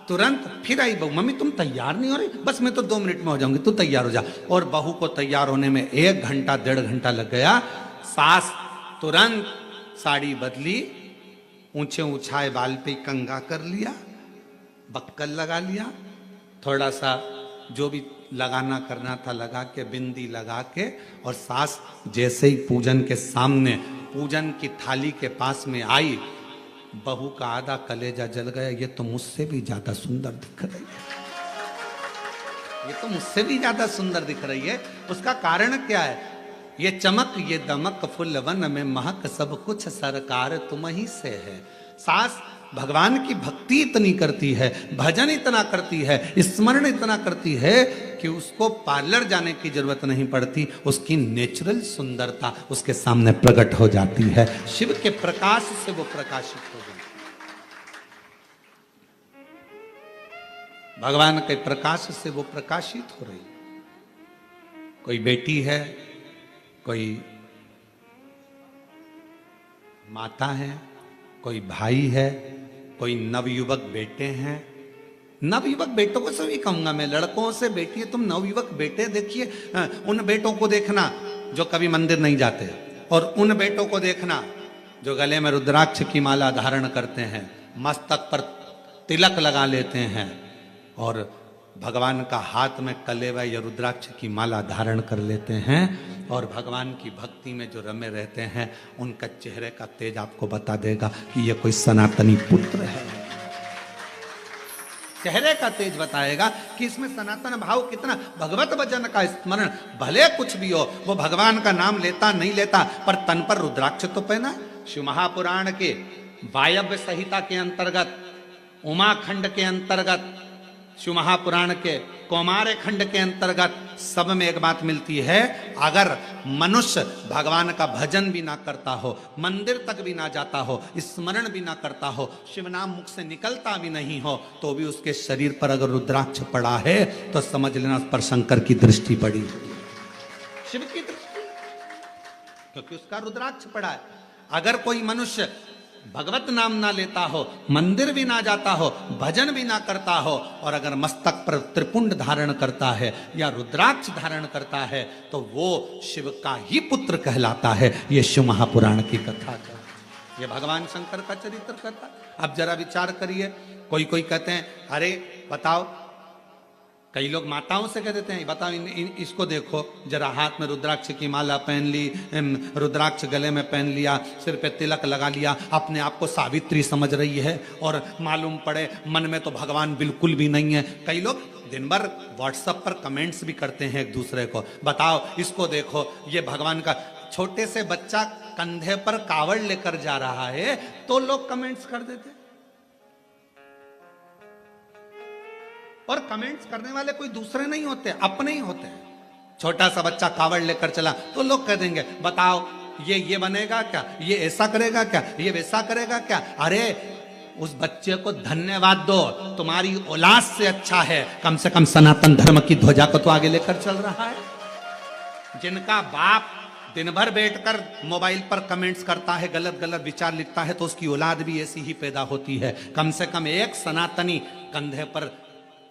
तुरंत फिर आई, बहू मम्मी तुम तैयार नहीं हो रही, बस मैं तो 2 मिनट में हो जाऊंगी, तू तैयार हो जा। और बहू को तैयार होने में 1 घंटा 1.5 घंटा लग गया। सास तुरंत साड़ी बदली, ऊंचे ऊंचाए बाल पे कंगा कर लिया, बक्कल लगा लिया, थोड़ा सा जो भी लगाना करना था लगा के, बिंदी लगा के, और सास जैसे ही पूजन के सामने, पूजन की थाली के पास में आई, बहू का आधा कलेजा जल गया। ये तो मुझसे भी ज्यादा सुंदर दिख रही है, ये तो मुझसे भी ज्यादा सुंदर दिख रही है। उसका कारण क्या है? ये चमक, ये दमक, फुल वन में महक, सब कुछ सरकार तुम ही से है। सास भगवान की भक्ति इतनी करती है, भजन इतना करती है, स्मरण इतना करती है कि उसको पार्लर जाने की जरूरत नहीं पड़ती, उसकी नेचुरल सुंदरता उसके सामने प्रकट हो जाती है। शिव के प्रकाश से वो प्रकाशित हो जाती है, भगवान के प्रकाश से वो प्रकाशित हो रही। कोई बेटी है, कोई माता है, कोई भाई है, कोई नवयुवक बेटे हैं। नवयुवक बेटों को सभी कहूंगा मैं, लड़कों से बेटी, तुम नवयुवक बेटे देखिए, उन बेटों को देखना जो कभी मंदिर नहीं जाते, और उन बेटों को देखना जो गले में रुद्राक्ष की माला धारण करते हैं, मस्तक पर तिलक लगा लेते हैं, और भगवान का हाथ में कलेवा या रुद्राक्ष की माला धारण कर लेते हैं, और भगवान की भक्ति में जो रमे रहते हैं, उनका चेहरे का तेज आपको बता देगा कि ये कोई सनातनी पुत्र है। चेहरे का तेज बताएगा कि इसमें सनातन भाव कितना। भगवत भजन का स्मरण, भले कुछ भी हो, वो भगवान का नाम लेता नहीं लेता, पर तन पर रुद्राक्ष तो पहना। शिव महापुराण के वायव्य संहिता के अंतर्गत उमाखंड के अंतर्गत, शिव महापुराण के कौमार्य खंड के अंतर्गत सब में एक बात मिलती है, अगर मनुष्य भगवान का भजन भी ना करता हो, मंदिर तक भी ना जाता हो, स्मरण भी ना करता हो, शिव नाम मुख से निकलता भी नहीं हो, तो भी उसके शरीर पर अगर रुद्राक्ष पड़ा है तो समझ लेना उस पर शंकर की दृष्टि पड़ी, शिव की दृष्टि, क्योंकि उसका रुद्राक्ष पड़ा है। अगर कोई मनुष्य भगवत नाम ना लेता हो, मंदिर भी ना जाता हो, भजन भी ना करता हो, और अगर मस्तक पर त्रिपुंड धारण करता है या रुद्राक्ष धारण करता है, तो वो शिव का ही पुत्र कहलाता है। ये शिव महापुराण की कथा का, ये भगवान शंकर का चरित्र कथा। अब जरा विचार करिए, कोई कोई कहते हैं अरे बताओ, कई लोग माताओं से कह देते हैं बताओ इसको देखो जरा, हाथ में रुद्राक्ष की माला पहन ली, रुद्राक्ष गले में पहन लिया, सिर पे तिलक लगा लिया, अपने आप को सावित्री समझ रही है, और मालूम पड़े मन में तो भगवान बिल्कुल भी नहीं है। कई लोग दिन भर व्हाट्सएप पर कमेंट्स भी करते हैं एक दूसरे को, बताओ इसको देखो, ये भगवान का। छोटे से बच्चा कंधे पर कावड़ लेकर जा रहा है तो लोग कमेंट्स कर देते, और कमेंट्स करने वाले कोई दूसरे नहीं होते, अपने ही होते हैं। छोटा सा बच्चा कावड़ लेकर चला तो लोग कह देंगे बताओ ये बनेगा क्या, ये ऐसा करेगा क्या, ये वैसा करेगा क्या। अरे उस बच्चे को धन्यवाद दो, तुम्हारी औलाद से अच्छा है, कम से कम सनातन धर्म की ध्वजा को तो आगे लेकर चल रहा है। जिनका बाप दिन भर बैठकर मोबाइल पर कमेंट्स करता है, गलत गलत विचार लिखता है, तो उसकी औलाद भी ऐसी ही पैदा होती है। कम से कम एक सनातनी कंधे पर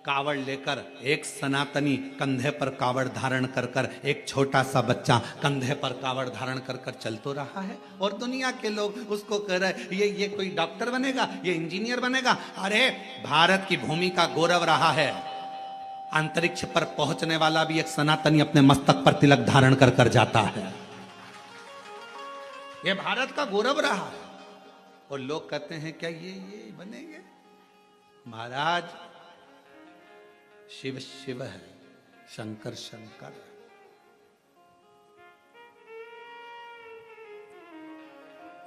कावड़ लेकर, एक सनातनी कंधे पर कावड़ धारण कर कर, एक छोटा सा बच्चा कंधे पर कावड़ धारण कर कर चल तो रहा है, और दुनिया के लोग उसको कह रहे ये कोई डॉक्टर बनेगा, ये इंजीनियर बनेगा। अरे भारत की भूमि का गौरव रहा है, अंतरिक्ष पर पहुंचने वाला भी एक सनातनी अपने मस्तक पर तिलक धारण कर कर जाता है। ये भारत का गौरव रहा है, और लोग कहते हैं क्या ये बनेंगे। महाराज शिव शिव है, शंकर शंकर है।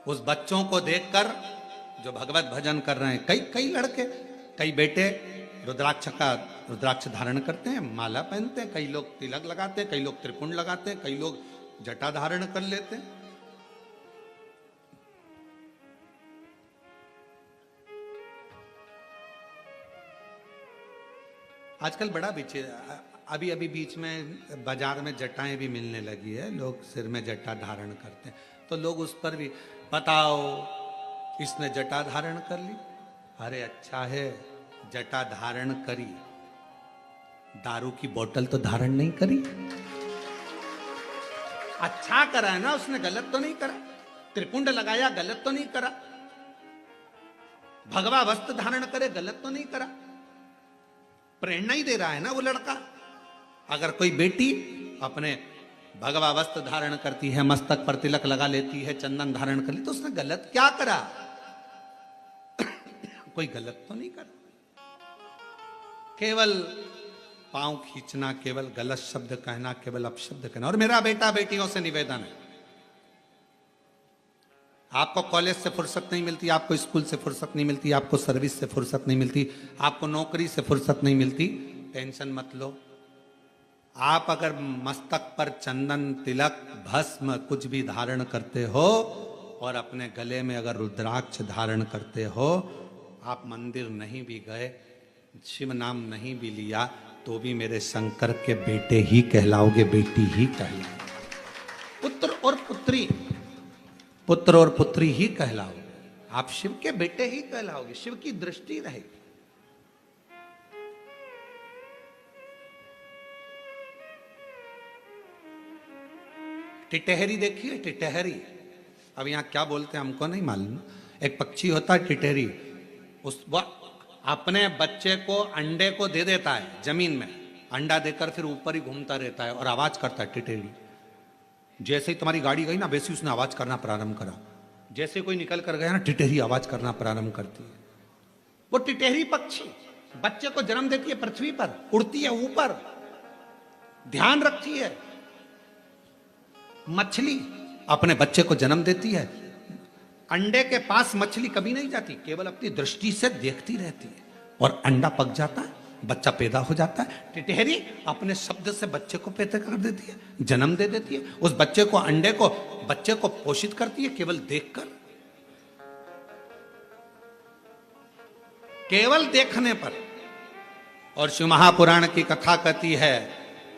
उस बच्चों को देखकर जो भगवत भजन कर रहे हैं, कई लड़के, कई बेटे रुद्राक्ष धारण करते हैं, माला पहनते हैं, कई लोग तिलक लगाते हैं, कई लोग त्रिपुंड लगाते हैं, कई लोग जटा धारण कर लेते हैं। आजकल बड़ा अभी बीच में बाजार में जटाएं भी मिलने लगी है, लोग सिर में जटा धारण करते हैं, तो लोग उस पर भी बताओ इसने जटा धारण कर ली। अरे अच्छा है, जटा धारण करी, दारू की बोतल तो धारण नहीं करी। अच्छा करा है ना उसने, गलत तो नहीं करा। त्रिपुंड लगाया, गलत तो नहीं करा। भगवा वस्त्र धारण करे, गलत तो नहीं करा। प्रेरणा ही दे रहा है ना वो लड़का। अगर कोई बेटी अपने भगवा वस्त्र धारण करती है, मस्तक पर तिलक लगा लेती है, चंदन धारण कर ली, तो उसने गलत क्या करा? कोई गलत तो नहीं करा। केवल पांव खींचना, केवल गलत शब्द कहना, केवल अपशब्द कहना। और मेरा बेटा बेटियों से निवेदन है, आपको कॉलेज से फुर्सत नहीं मिलती, आपको स्कूल से फुर्सत नहीं मिलती, आपको सर्विस से फुर्सत नहीं मिलती, आपको नौकरी से फुर्सत नहीं मिलती, टेंशन मत लो। आप अगर मस्तक पर चंदन, तिलक, भस्म कुछ भी धारण करते हो, और अपने गले में अगर रुद्राक्ष धारण करते हो, आप मंदिर नहीं भी गए, शिव नाम नहीं भी लिया, तो भी मेरे शंकर के बेटे ही कहलाओगे, बेटी ही कहलाओगे। पुत्र और पुत्री ही कहलाओगे, आप शिव के बेटे ही कहलाओगे, शिव की दृष्टि रहेगी। टिटहरी देखिए, टिटहरी, अब यहां क्या बोलते हैं हमको नहीं मालूम। एक पक्षी होता है टिटहरी, उस अपने बच्चे को अंडे को दे देता है जमीन में, अंडा देकर फिर ऊपर ही घूमता रहता है और आवाज करता है टिटहरी। जैसे ही तुम्हारी गाड़ी गई ना, वैसे उसने आवाज करना प्रारंभ करा। जैसे कोई निकल कर गया ना, टिटहरी आवाज करना प्रारंभ करती है। वो टिटहरी पक्षी बच्चे को जन्म देती है, पृथ्वी पर उड़ती है, ऊपर ध्यान रखती है। मछली अपने बच्चे को जन्म देती है, अंडे के पास मछली कभी नहीं जाती, केवल अपनी दृष्टि से देखती रहती है। और अंडा पक जाता है, बच्चा पैदा हो जाता है। टिटहरी अपने शब्द से बच्चे को पैदा कर देती है, जन्म दे देती है। उस बच्चे को, अंडे को, बच्चे को पोषित करती है केवल देखकर, केवल देखने पर। और शिव महापुराण की कथा कहती है,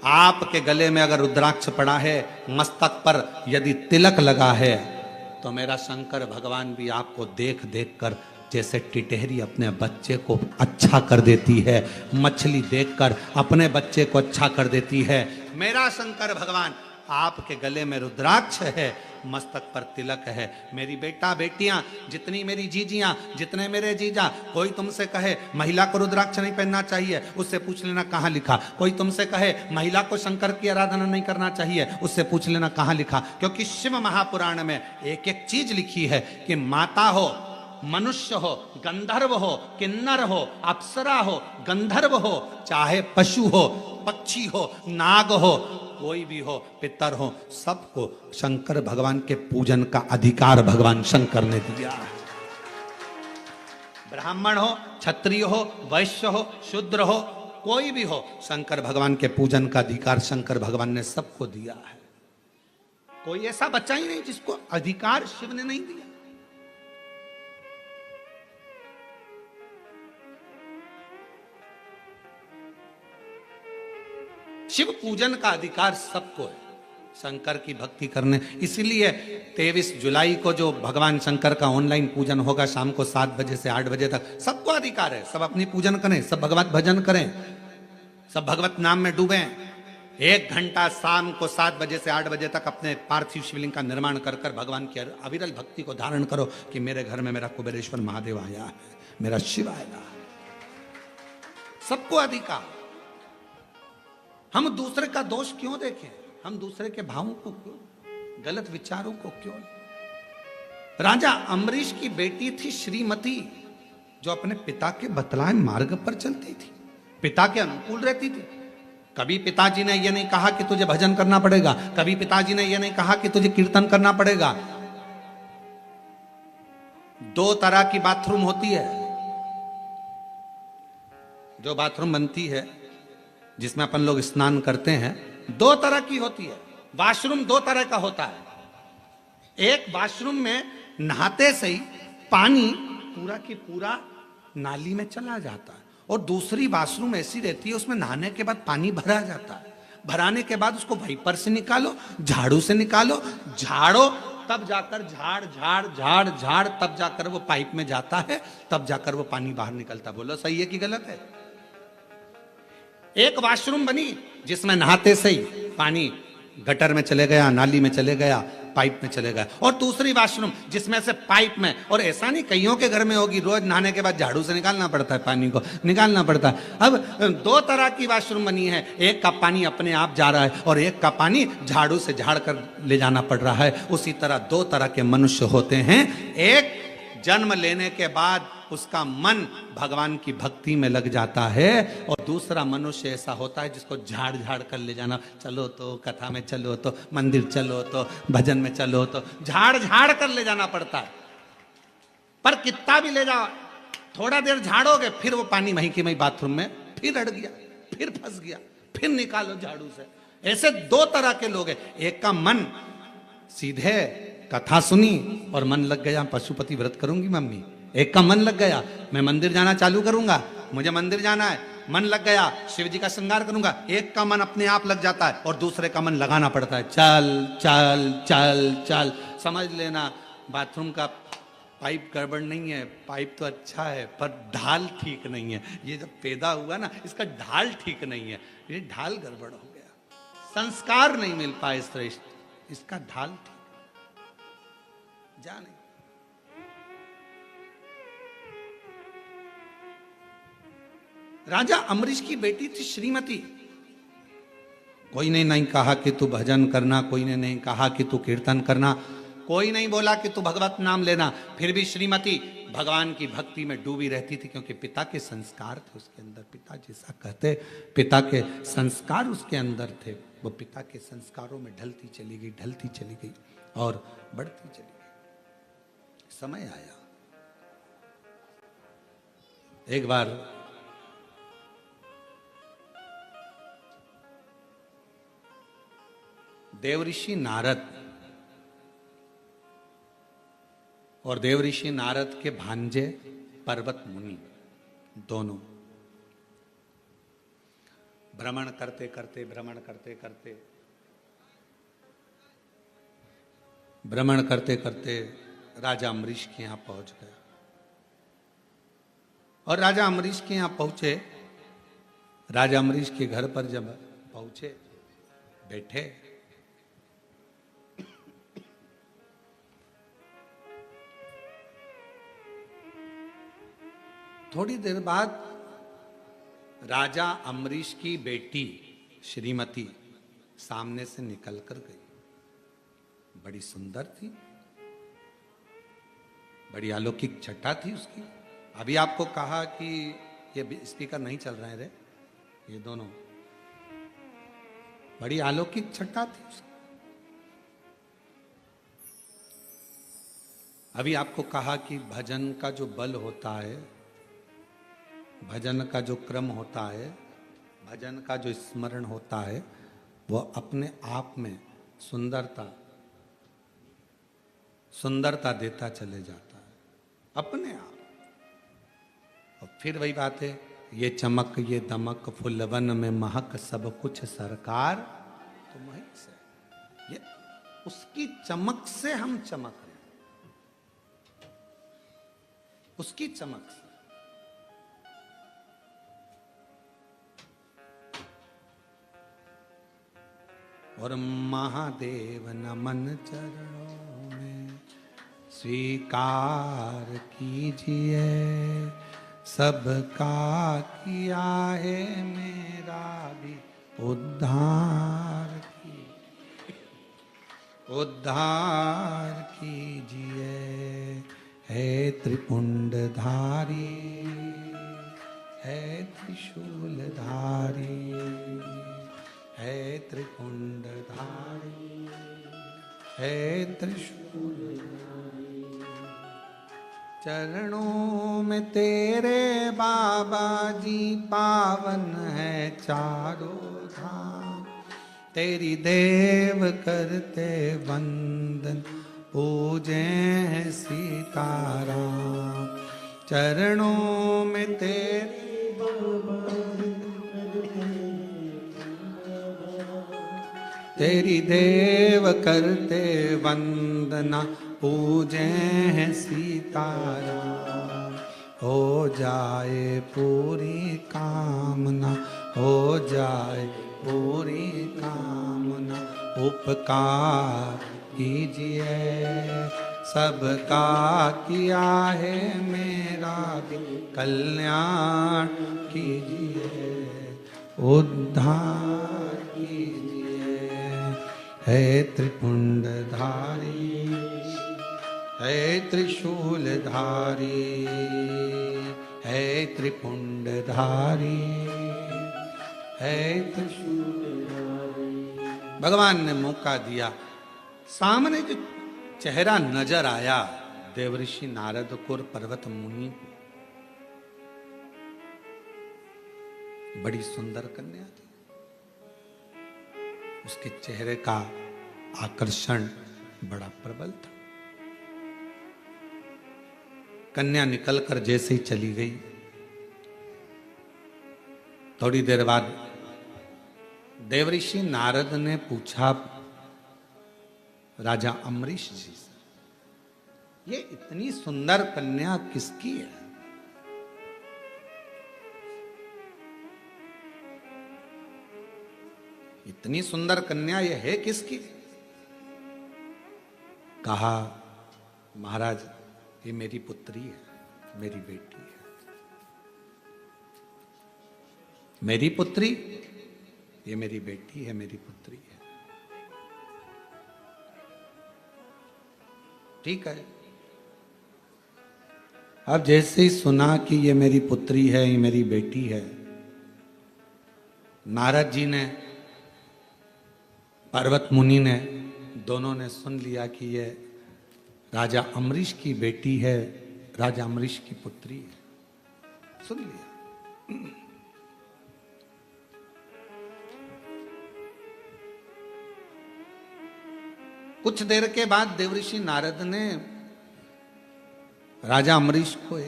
आपके गले में अगर रुद्राक्ष पड़ा है, मस्तक पर यदि तिलक लगा है, तो मेरा शंकर भगवान भी आपको देख देख कर, जैसे टिटहरी अपने बच्चे को अच्छा कर देती है, मछली देखकर अपने बच्चे को अच्छा कर देती है, मेरा शंकर भगवान आपके गले में रुद्राक्ष है, मस्तक पर तिलक है। मेरी बेटा बेटियां, जितनी मेरी जीजियां, जितने मेरे जीजा, कोई तुमसे कहे महिला को रुद्राक्ष नहीं पहनना चाहिए, उससे पूछ लेना कहां लिखा। कोई तुमसे कहे महिला को शंकर की आराधना नहीं करना चाहिए, उससे पूछ लेना कहां लिखा। क्योंकि शिव महापुराण में एक एक चीज लिखी है कि माता हो, मनुष्य हो, गंधर्व हो, किन्नर हो, अप्सरा हो, गंधर्व हो, चाहे पशु हो, पक्षी हो, नाग हो, कोई भी हो, पितर हो, सबको शंकर भगवान के पूजन का अधिकार भगवान शंकर ने दिया है। ब्राह्मण हो, क्षत्रिय हो, वैश्य हो, शूद्र हो, कोई भी हो, शंकर भगवान के पूजन का अधिकार शंकर भगवान ने सबको दिया है। कोई ऐसा बच्चा ही नहीं जिसको अधिकार शिव ने नहीं दिया। शिव पूजन का अधिकार सबको है, शंकर की भक्ति करने। इसीलिए 23 जुलाई को जो भगवान शंकर का ऑनलाइन पूजन होगा, शाम को 7 बजे से 8 बजे तक, सबको अधिकार है, सब अपनी पूजन करें, सब भगवत भजन करें, सब भगवत नाम में डूबें। 1 घंटा शाम को 7 बजे से 8 बजे तक अपने पार्थिव शिवलिंग का निर्माण कर कर भगवान की अविरल भक्ति को धारण करो कि मेरे घर में मेरा कुबेरेश्वर महादेव आया है, मेरा शिव आएगा। सबको अधिकार। हम दूसरे का दोष क्यों देखें? हम दूसरे के भावों को क्यों, गलत विचारों को क्यों? राजा अम्बरीश की बेटी थी श्रीमती, जो अपने पिता के बतलाए मार्ग पर चलती थी, पिता के अनुकूल रहती थी। कभी पिताजी ने यह नहीं कहा कि तुझे भजन करना पड़ेगा, कभी पिताजी ने यह नहीं कहा कि तुझे कीर्तन करना पड़ेगा। 2 तरह की बाथरूम होती है, जो बाथरूम बनती है जिसमें अपन लोग स्नान करते हैं, 2 तरह की होती है। वॉशरूम 2 तरह का होता है। एक वॉशरूम में नहाते से ही पानी पूरा की पूरा नाली में चला जाता है, और दूसरी वॉशरूम ऐसी रहती है, उसमें नहाने के बाद पानी भरा जाता है। भराने के बाद उसको वाइपर से निकालो, झाड़ू से निकालो, झाड़ो, तब जाकर झाड़ झाड़ झाड़ झाड़, तब जाकर वो पाइप में जाता है, तब जाकर वो पानी बाहर निकलता। बोलो सही है कि गलत है? एक वॉशरूम बनी जिसमें नहाते से ही पानी गटर में चले गया, नाली में चले गया, पाइप में चले गया। और दूसरी वॉशरूम जिसमें से पाइप में, और ऐसा नहीं कईयों के घर में होगी, रोज नहाने के बाद झाड़ू से निकालना पड़ता है, पानी को निकालना पड़ता है। अब 2 तरह की वॉशरूम बनी है, एक का पानी अपने आप जा रहा है और एक का पानी झाड़ू से झाड़ कर ले जाना पड़ रहा है। उसी तरह 2 तरह के मनुष्य होते हैं। एक जन्म लेने के बाद उसका मन भगवान की भक्ति में लग जाता है, और दूसरा मनुष्य ऐसा होता है जिसको झाड़ झाड़ कर ले जाना, चलो तो कथा में, चलो तो मंदिर, चलो तो भजन में, चलो तो, झाड़ झाड़ कर ले जाना पड़ता है। पर कितना भी ले जाओ, थोड़ा देर झाड़ोगे, फिर वो पानी वहीं की वहीं बाथरूम में फिर अड़ गया, फिर फंस गया, फिर निकालो झाड़ू से। ऐसे 2 तरह के लोग हैं। एक का मन सीधे कथा सुनी और मन लग गया, पशुपति व्रत करूंगी मम्मी। एक का मन लग गया, मैं मंदिर जाना चालू करूंगा, मुझे मंदिर जाना है, मन लग गया, शिव जी का श्रृंगार करूंगा। एक का मन अपने आप लग जाता है और दूसरे का मन लगाना पड़ता है, चल चल चल चल। समझ लेना, बाथरूम का पाइप गड़बड़ नहीं है, पाइप तो अच्छा है, पर ढाल ठीक नहीं है। ये जब पैदा हुआ ना, इसका ढाल ठीक नहीं है, ये ढाल गड़बड़ हो गया, संस्कार नहीं मिल पाए श्रेष्ठ, इसका ढाल ठीक जा नहीं। राजा अम्बरीश की बेटी थी श्रीमती। कोई ने नहीं कहा कि तू भजन करना, कोई ने नहीं कहा कि तू कीर्तन करना, कोई नहीं बोला कि तू भगवत नाम लेना, फिर भी श्रीमती भगवान की भक्ति में डूबी रहती थी, क्योंकि पिता के संस्कार थे उसके अंदर। पिता जैसा कहते, पिता के संस्कार उसके अंदर थे। वो पिता के संस्कारों में ढलती चली गई, ढलती चली गई और बढ़ती चली गई। समय आया, एक बार देवऋषि नारद और देवऋषि नारद के भांजे पर्वत मुनि दोनों भ्रमण करते करते राजा अम्बरीश के यहां पहुंच गए। और राजा अम्बरीश के यहां पहुंचे, राजा अम्बरीश के घर पर जब पहुंचे, बैठे, थोड़ी देर बाद राजा अम्बरीश की बेटी श्रीमती सामने से निकल कर गई। बड़ी सुंदर थी, बड़ी अलौकिक छटा थी उसकी। अभी आपको कहा कि ये स्पीकर नहीं चल रहे रे, ये दोनों, बड़ी अलौकिक छटा थी उसकी। अभी आपको कहा कि भजन का जो बल होता है, भजन का जो क्रम होता है, भजन का जो स्मरण होता है, वो अपने आप में सुंदरता देता चले जाता है, अपने आप। और फिर वही बात है, ये चमक ये दमक फुलवन में महक सब कुछ सरकार तो वही से, ये उसकी चमक से हम चमक रहे हैं, उसकी चमक से। और महादेव नमन चरणों में स्वीकार कीजिए, सबका किया है मेरा भी उद्धार कीजिए। है त्रिपुंडधारी, है त्रिशूलधारी, है त्रिपुंडधारी, है त्रिशूलधारी। चरणों में तेरे बाबा जी पावन है चारों धाम, तेरी देव करते वंदन पूजे हैं सीताराम। चरणों में तेरे तेरी देव करते वंदना पूजे हैं सीताराम। हो जाए पूरी कामना, हो जाए पूरी कामना, उपकार कीजिए, सबका किया है मेरा भी कल्याण कीजिए, उद्धार कीजिए। है त्रिपुंडधारी, है त्रिशूलधारी, है त्रिपुंडधारी, है त्रिशूलधारी। भगवान ने मौका दिया, सामने जो चेहरा नजर आया देवऋषि नारद को और पर्वत मुनि को, बड़ी सुंदर कन्या थी। उसके चेहरे का आकर्षण बड़ा प्रबल था। कन्या निकलकर जैसे ही चली गई, थोड़ी देर बाद देवऋषि नारद ने पूछा राजा अम्बरीश जी से, ये इतनी सुंदर कन्या किसकी है? इतनी सुंदर कन्या ये है किसकी? कहा, महाराज ये मेरी पुत्री है, मेरी बेटी है। मेरी पुत्री, ये मेरी बेटी है, मेरी पुत्री है। ठीक है। अब जैसे ही सुना कि ये मेरी पुत्री है, ये मेरी बेटी है, नारद जी ने, पर्वत मुनि ने, दोनों ने सुन लिया कि ये राजा अम्बरीश की बेटी है, राजा अम्बरीश की पुत्री है, सुन लिया। कुछ देर के बाद देवऋषि नारद ने राजा अम्बरीश को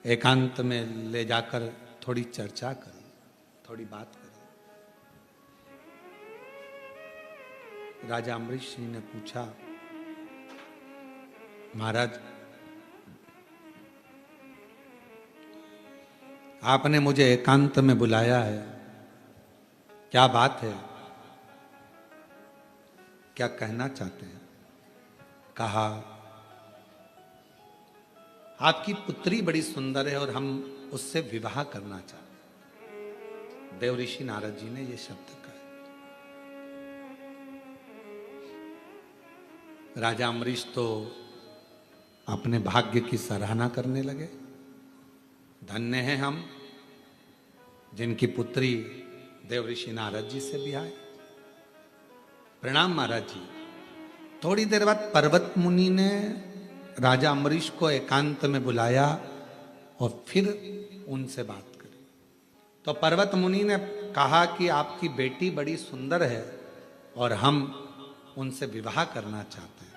एकांत में ले जाकर थोड़ी चर्चा करी, थोड़ी बात करी। राजा अम्बरीश जी ने पूछा, महाराज आपने मुझे एकांत में बुलाया है, क्या बात है, क्या कहना चाहते हैं? कहा, आपकी पुत्री बड़ी सुंदर है और हम उससे विवाह करना चाहते हैं। देवऋषि नारद जी ने ये शब्द कहे। राजा अम्बरीश तो अपने भाग्य की सराहना करने लगे। धन्य हैं हम जिनकी पुत्री देवऋषि नारद जी से ब्याह। प्रणाम महाराज जी। थोड़ी देर बाद पर्वत मुनि ने राजा अम्बरीश को एकांत में बुलाया और फिर उनसे बात करी। तो पर्वत मुनि ने कहा कि आपकी बेटी बड़ी सुंदर है और हम उनसे विवाह करना चाहते हैं।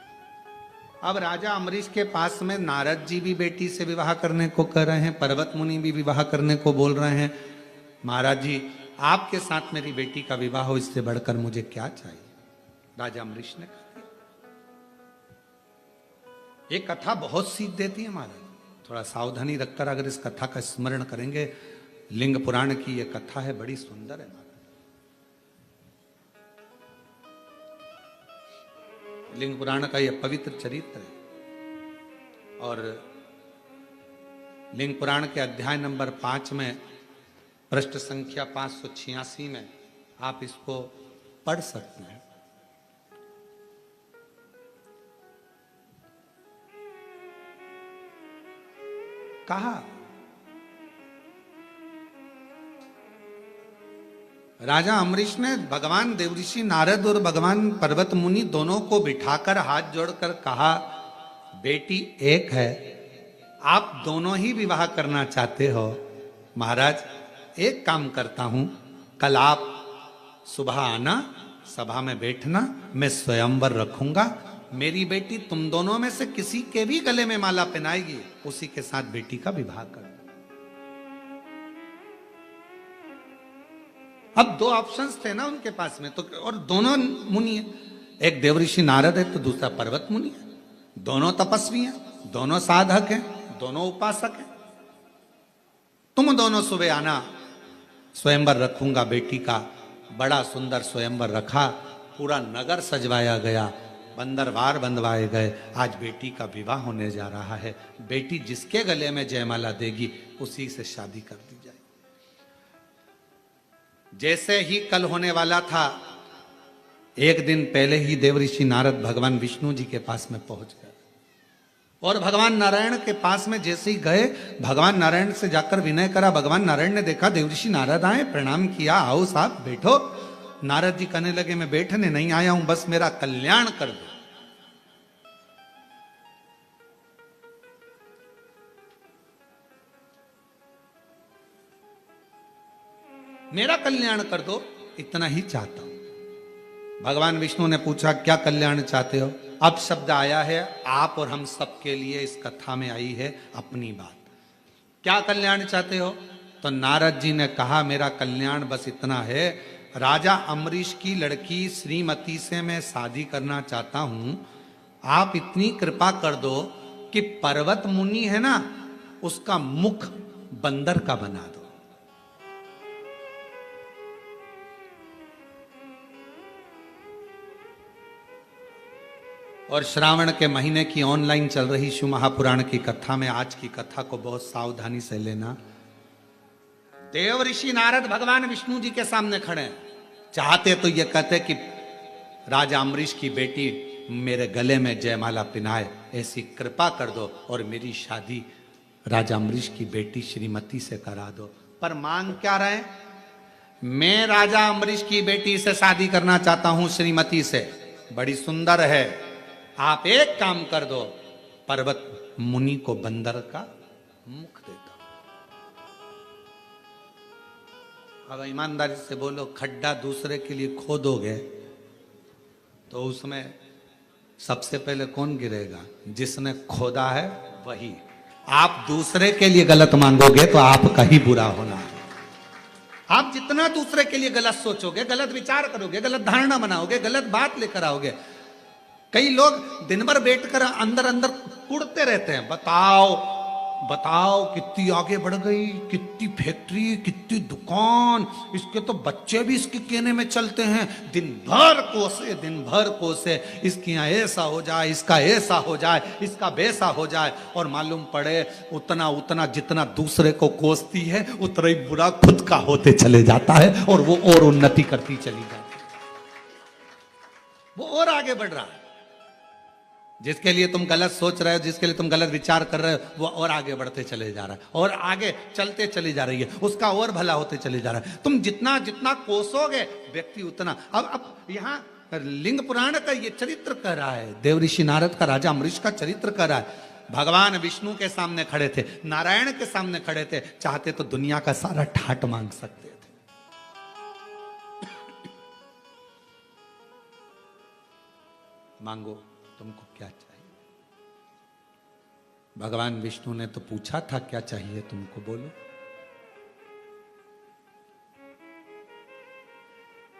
अब राजा अम्बरीश के पास में नारद जी भी बेटी से विवाह करने को कह रहे हैं, पर्वत मुनि भी विवाह करने को बोल रहे हैं। महाराज जी आपके साथ मेरी बेटी का विवाह हो, इससे बढ़कर मुझे क्या चाहिए? राजा अम्बरीश ने कहा, ये कथा बहुत सीख देती है महाराज। थोड़ा सावधानी रखकर अगर इस कथा का स्मरण करेंगे, लिंग पुराण की ये कथा है, बड़ी सुंदर है महाराज। लिंग पुराण का यह पवित्र चरित्र है और लिंग पुराण के अध्याय नंबर 5 में पृष्ठ संख्या 586 में आप इसको पढ़ सकते हैं। कहा, राजा अम्बरीश ने भगवान देवऋषि नारद और भगवान पर्वत मुनि दोनों को बिठाकर हाथ जोड़कर कहा, बेटी एक है, आप दोनों ही विवाह करना चाहते हो। महाराज एक काम करता हूं, कल आप सुबह आना, सभा में बैठना, मैं स्वयंवर रखूंगा। मेरी बेटी तुम दोनों में से किसी के भी गले में माला पहनाएगी, उसी के साथ बेटी का विवाह कर। अब दो ऑप्शंस थे ना उनके पास में, तो और दोनों मुनि है, एक देवऋषि नारद है तो दूसरा पर्वत मुनि है। दोनों तपस्वी हैं, दोनों साधक हैं, दोनों उपासक हैं। तुम दोनों सुबह आना, स्वयंवर रखूंगा बेटी का। बड़ा सुंदर स्वयंवर रखा, पूरा नगर सजवाया गया, बंदरवार बंधवाए गए। आज बेटी का विवाह होने जा रहा है। बेटी जिसके गले में जयमाला देगी उसी से शादी कर दी जाए। जैसे ही कल होने वाला था, एक दिन पहले ही देवऋषि नारद भगवान विष्णु जी के पास में पहुंच गए और भगवान नारायण के पास में जैसे ही गए, भगवान नारायण से जाकर विनय करा। भगवान नारायण ने देखा देवऋषि नारद आए, प्रणाम किया, आओ साहब बैठो। नारद जी कहने लगे, मैं बैठने नहीं आया हूं, बस मेरा कल्याण कर दो। मेरा कल्याण कर दो, इतना ही चाहता हूं। भगवान विष्णु ने पूछा, क्या कल्याण चाहते हो? अब शब्द आया है आप और हम सब के लिए, इस कथा में आई है अपनी बात। क्या कल्याण चाहते हो? तो नारद जी ने कहा, मेरा कल्याण बस इतना है, राजा अम्बरीश की लड़की श्रीमती से मैं शादी करना चाहता हूं। आप इतनी कृपा कर दो कि पर्वत मुनि है ना, उसका मुख बंदर का बना दो। और श्रावण के महीने की ऑनलाइन चल रही शिव महापुराण की कथा में आज की कथा को बहुत सावधानी से लेना। देवऋषि नारद भगवान विष्णु जी के सामने खड़े हैं। चाहते तो ये कहते कि राजा अम्बरीश की बेटी मेरे गले में जयमाला पिनाए, ऐसी कृपा कर दो और मेरी शादी राजा अम्बरीश की बेटी श्रीमती से करा दो। पर मांग क्या रहे? मैं राजा अम्बरीश की बेटी से शादी करना चाहता हूं, श्रीमती से, बड़ी सुंदर है। आप एक काम कर दो, पर्वत मुनि को बंदर का मुख देता। अब ईमानदारी से बोलो, खड्डा दूसरे के लिए खोदोगे तो उसमें सबसे पहले कौन गिरेगा? जिसने खोदा है वही। आप दूसरे के लिए गलत मांगोगे तो आपका ही बुरा होना है। आप जितना दूसरे के लिए गलत सोचोगे, गलत विचार करोगे, गलत धारणा बनाओगे, गलत बात लेकर आओगे। कई लोग दिन भर बैठकर अंदर अंदर कुड़ते रहते हैं, बताओ बताओ कितनी आगे बढ़ गई, कितनी फैक्ट्री, कितनी दुकान, इसके तो बच्चे भी इसके कहने में चलते हैं। दिन भर कोसे इसकी यहाँ ऐसा हो जाए, इसका ऐसा हो जाए, इसका वैसा हो जाए। और मालूम पड़े उतना उतना जितना दूसरे को कोसती है उतना ही बुरा खुद का होते चले जाता है, और वो और उन्नति करती चली जाती है, वो और आगे बढ़ रहा है। जिसके लिए तुम गलत सोच रहे हो, जिसके लिए तुम गलत विचार कर रहे हो, वो और आगे बढ़ते चले जा रहा है, और आगे चलते चली जा रही है, उसका और भला होते चले जा रहा है। तुम जितना जितना कोसोगे व्यक्ति उतना। अब यहाँ लिंग पुराण का ये चरित्र कह रहा है, देवऋषि नारद का राजा अम्बरीश का चरित्र कह रहा है। भगवान विष्णु के सामने खड़े थे, नारायण के सामने खड़े थे, चाहते तो दुनिया का सारा ठाट मांग सकते थे। मांगो, तुमको क्या चाहिए? भगवान विष्णु ने तो पूछा था क्या चाहिए तुमको, बोलो।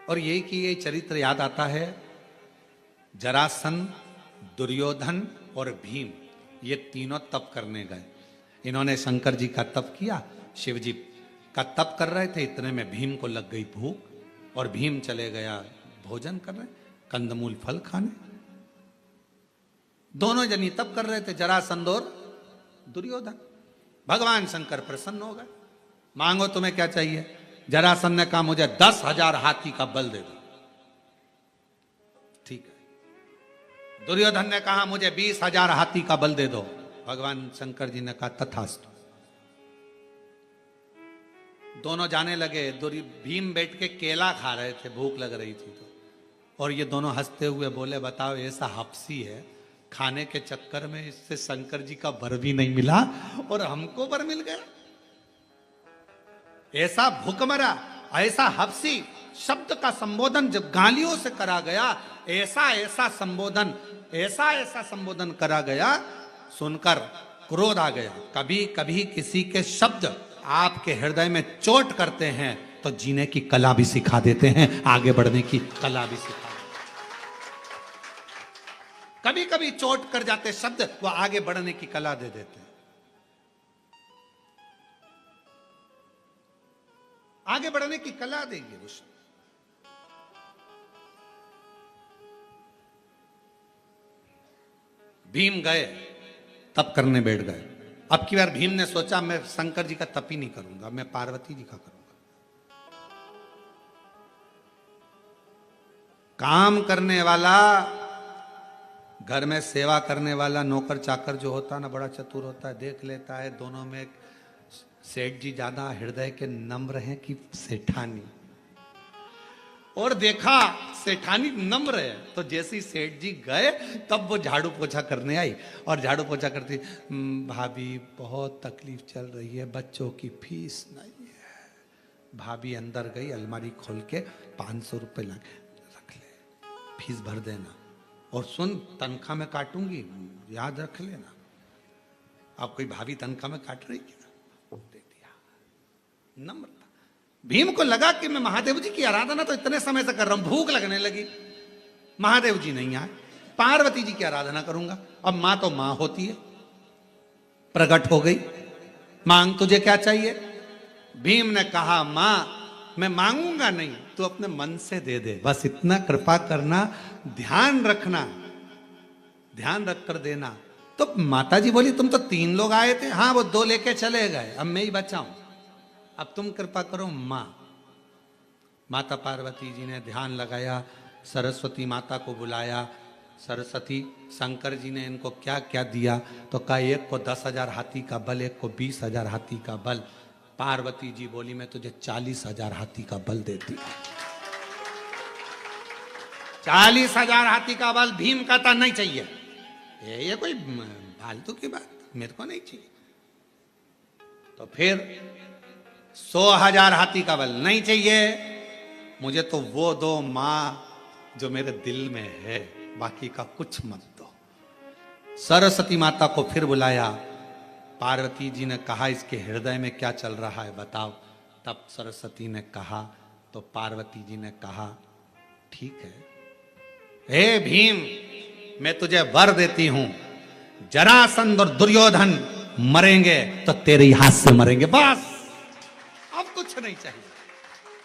और यही कि ये चरित्र याद आता है, जरासंध, दुर्योधन और भीम, ये तीनों तप करने गए। इन्होंने शंकर जी का तप किया, शिव जी का तप कर रहे थे, इतने में भीम को लग गई भूख, और भीम चले गया भोजन करने, कंदमूल फल खाने। दोनों जनी तप कर रहे थे, जरासंध और दुर्योधन। भगवान शंकर प्रसन्न हो गए, मांगो तुम्हें क्या चाहिए। जरासंध ने कहा मुझे 10,000 हाथी का बल दे दो। ठीक है। दुर्योधन ने कहा मुझे 20,000 हाथी का बल दे दो। भगवान शंकर जी ने कहा तथास्तु। दोनों जाने लगे। भीम बैठ के केला खा रहे थे, भूख लग रही थी तो, और ये दोनों हंसते हुए बोले बताओ ऐसा हपसी है, खाने के चक्कर में इससे शंकर जी का वर भी नहीं मिला और हमको वर मिल गया। ऐसा भूखमरा, ऐसा हफ्सी शब्द का संबोधन जब गालियों से करा गया, ऐसा ऐसा संबोधन करा गया, सुनकर क्रोध आ गया। कभी कभी किसी के शब्द आपके हृदय में चोट करते हैं तो जीने की कला भी सिखा देते हैं, आगे बढ़ने की कला भी सिखा। कभी कभी चोट कर जाते शब्द वो आगे बढ़ने की कला दे देते हैं। आगे बढ़ने की कला देंगे वो। भीम गए, तप करने बैठ गए। अब की बार भीम ने सोचा मैं शंकर जी का तप ही नहीं करूंगा, मैं पार्वती जी का करूंगा। काम करने वाला, घर में सेवा करने वाला नौकर चाकर जो होता है ना, बड़ा चतुर होता है, देख लेता है दोनों में सेठ जी ज्यादा हृदय के नम्र हैं कि सेठानी, और देखा सेठानी नम्र है, तो जैसे ही सेठ जी गए तब वो झाड़ू पोछा करने आई, और झाड़ू पोछा करती, भाभी बहुत तकलीफ चल रही है, बच्चों की फीस नहीं है। भाभी अंदर गई, अलमारी खोल के 500 रुपए रख ले, फीस भर देना, और सुन तनख्वाह में काटूंगी, याद रख लेना। अब कोई भाभी तनख्वाह में काट रही क्या? दे दिया। नम्रता। भीम को लगा कि मैं महादेव जी की आराधना तो इतने समय से कर रहा हूं, भूख लगने लगी, महादेव जी नहीं आए, पार्वती जी की आराधना करूंगा। अब मां तो मां होती है, प्रकट हो गई, मांग तुझे क्या चाहिए। भीम ने कहा मां मैं मांगूंगा नहीं, तू अपने मन से दे दे, बस इतना कृपा करना, ध्यान रखना, ध्यान रख कर देना। तो माता जी बोली तुम तो 3 लोग आए थे, हाँ वो 2 लेके चले गए, अब मैं ही बचा हूं, अब तुम कृपा करो मां। माता पार्वती जी ने ध्यान लगाया, सरस्वती माता को बुलाया। सरस्वती, शंकर जी ने इनको क्या क्या दिया, तो कहा एक को 10,000 हाथी का बल, एक को 20,000 हाथी का बल। पार्वती जी बोली मैं तुझे 40,000 हाथी का बल देती हूं। 40,000 हाथी का बल। भीम कहता नहीं चाहिए, ये कोई फालतू की बात, मेरे को नहीं चाहिए। तो फिर 100,000 हाथी का बल नहीं चाहिए, मुझे तो वो दो मां जो मेरे दिल में है, बाकी का कुछ मत दो। सरस्वती माता को फिर बुलाया। पार्वती जी ने कहा इसके हृदय में क्या चल रहा है बताओ। तब सरस्वती ने कहा, तो पार्वती जी ने कहा ठीक है, हे भीम, मैं तुझे वर देती हूं, जरासंध और दुर्योधन मरेंगे तो तेरे ही हाथ से मरेंगे, बस। अब कुछ नहीं चाहिए,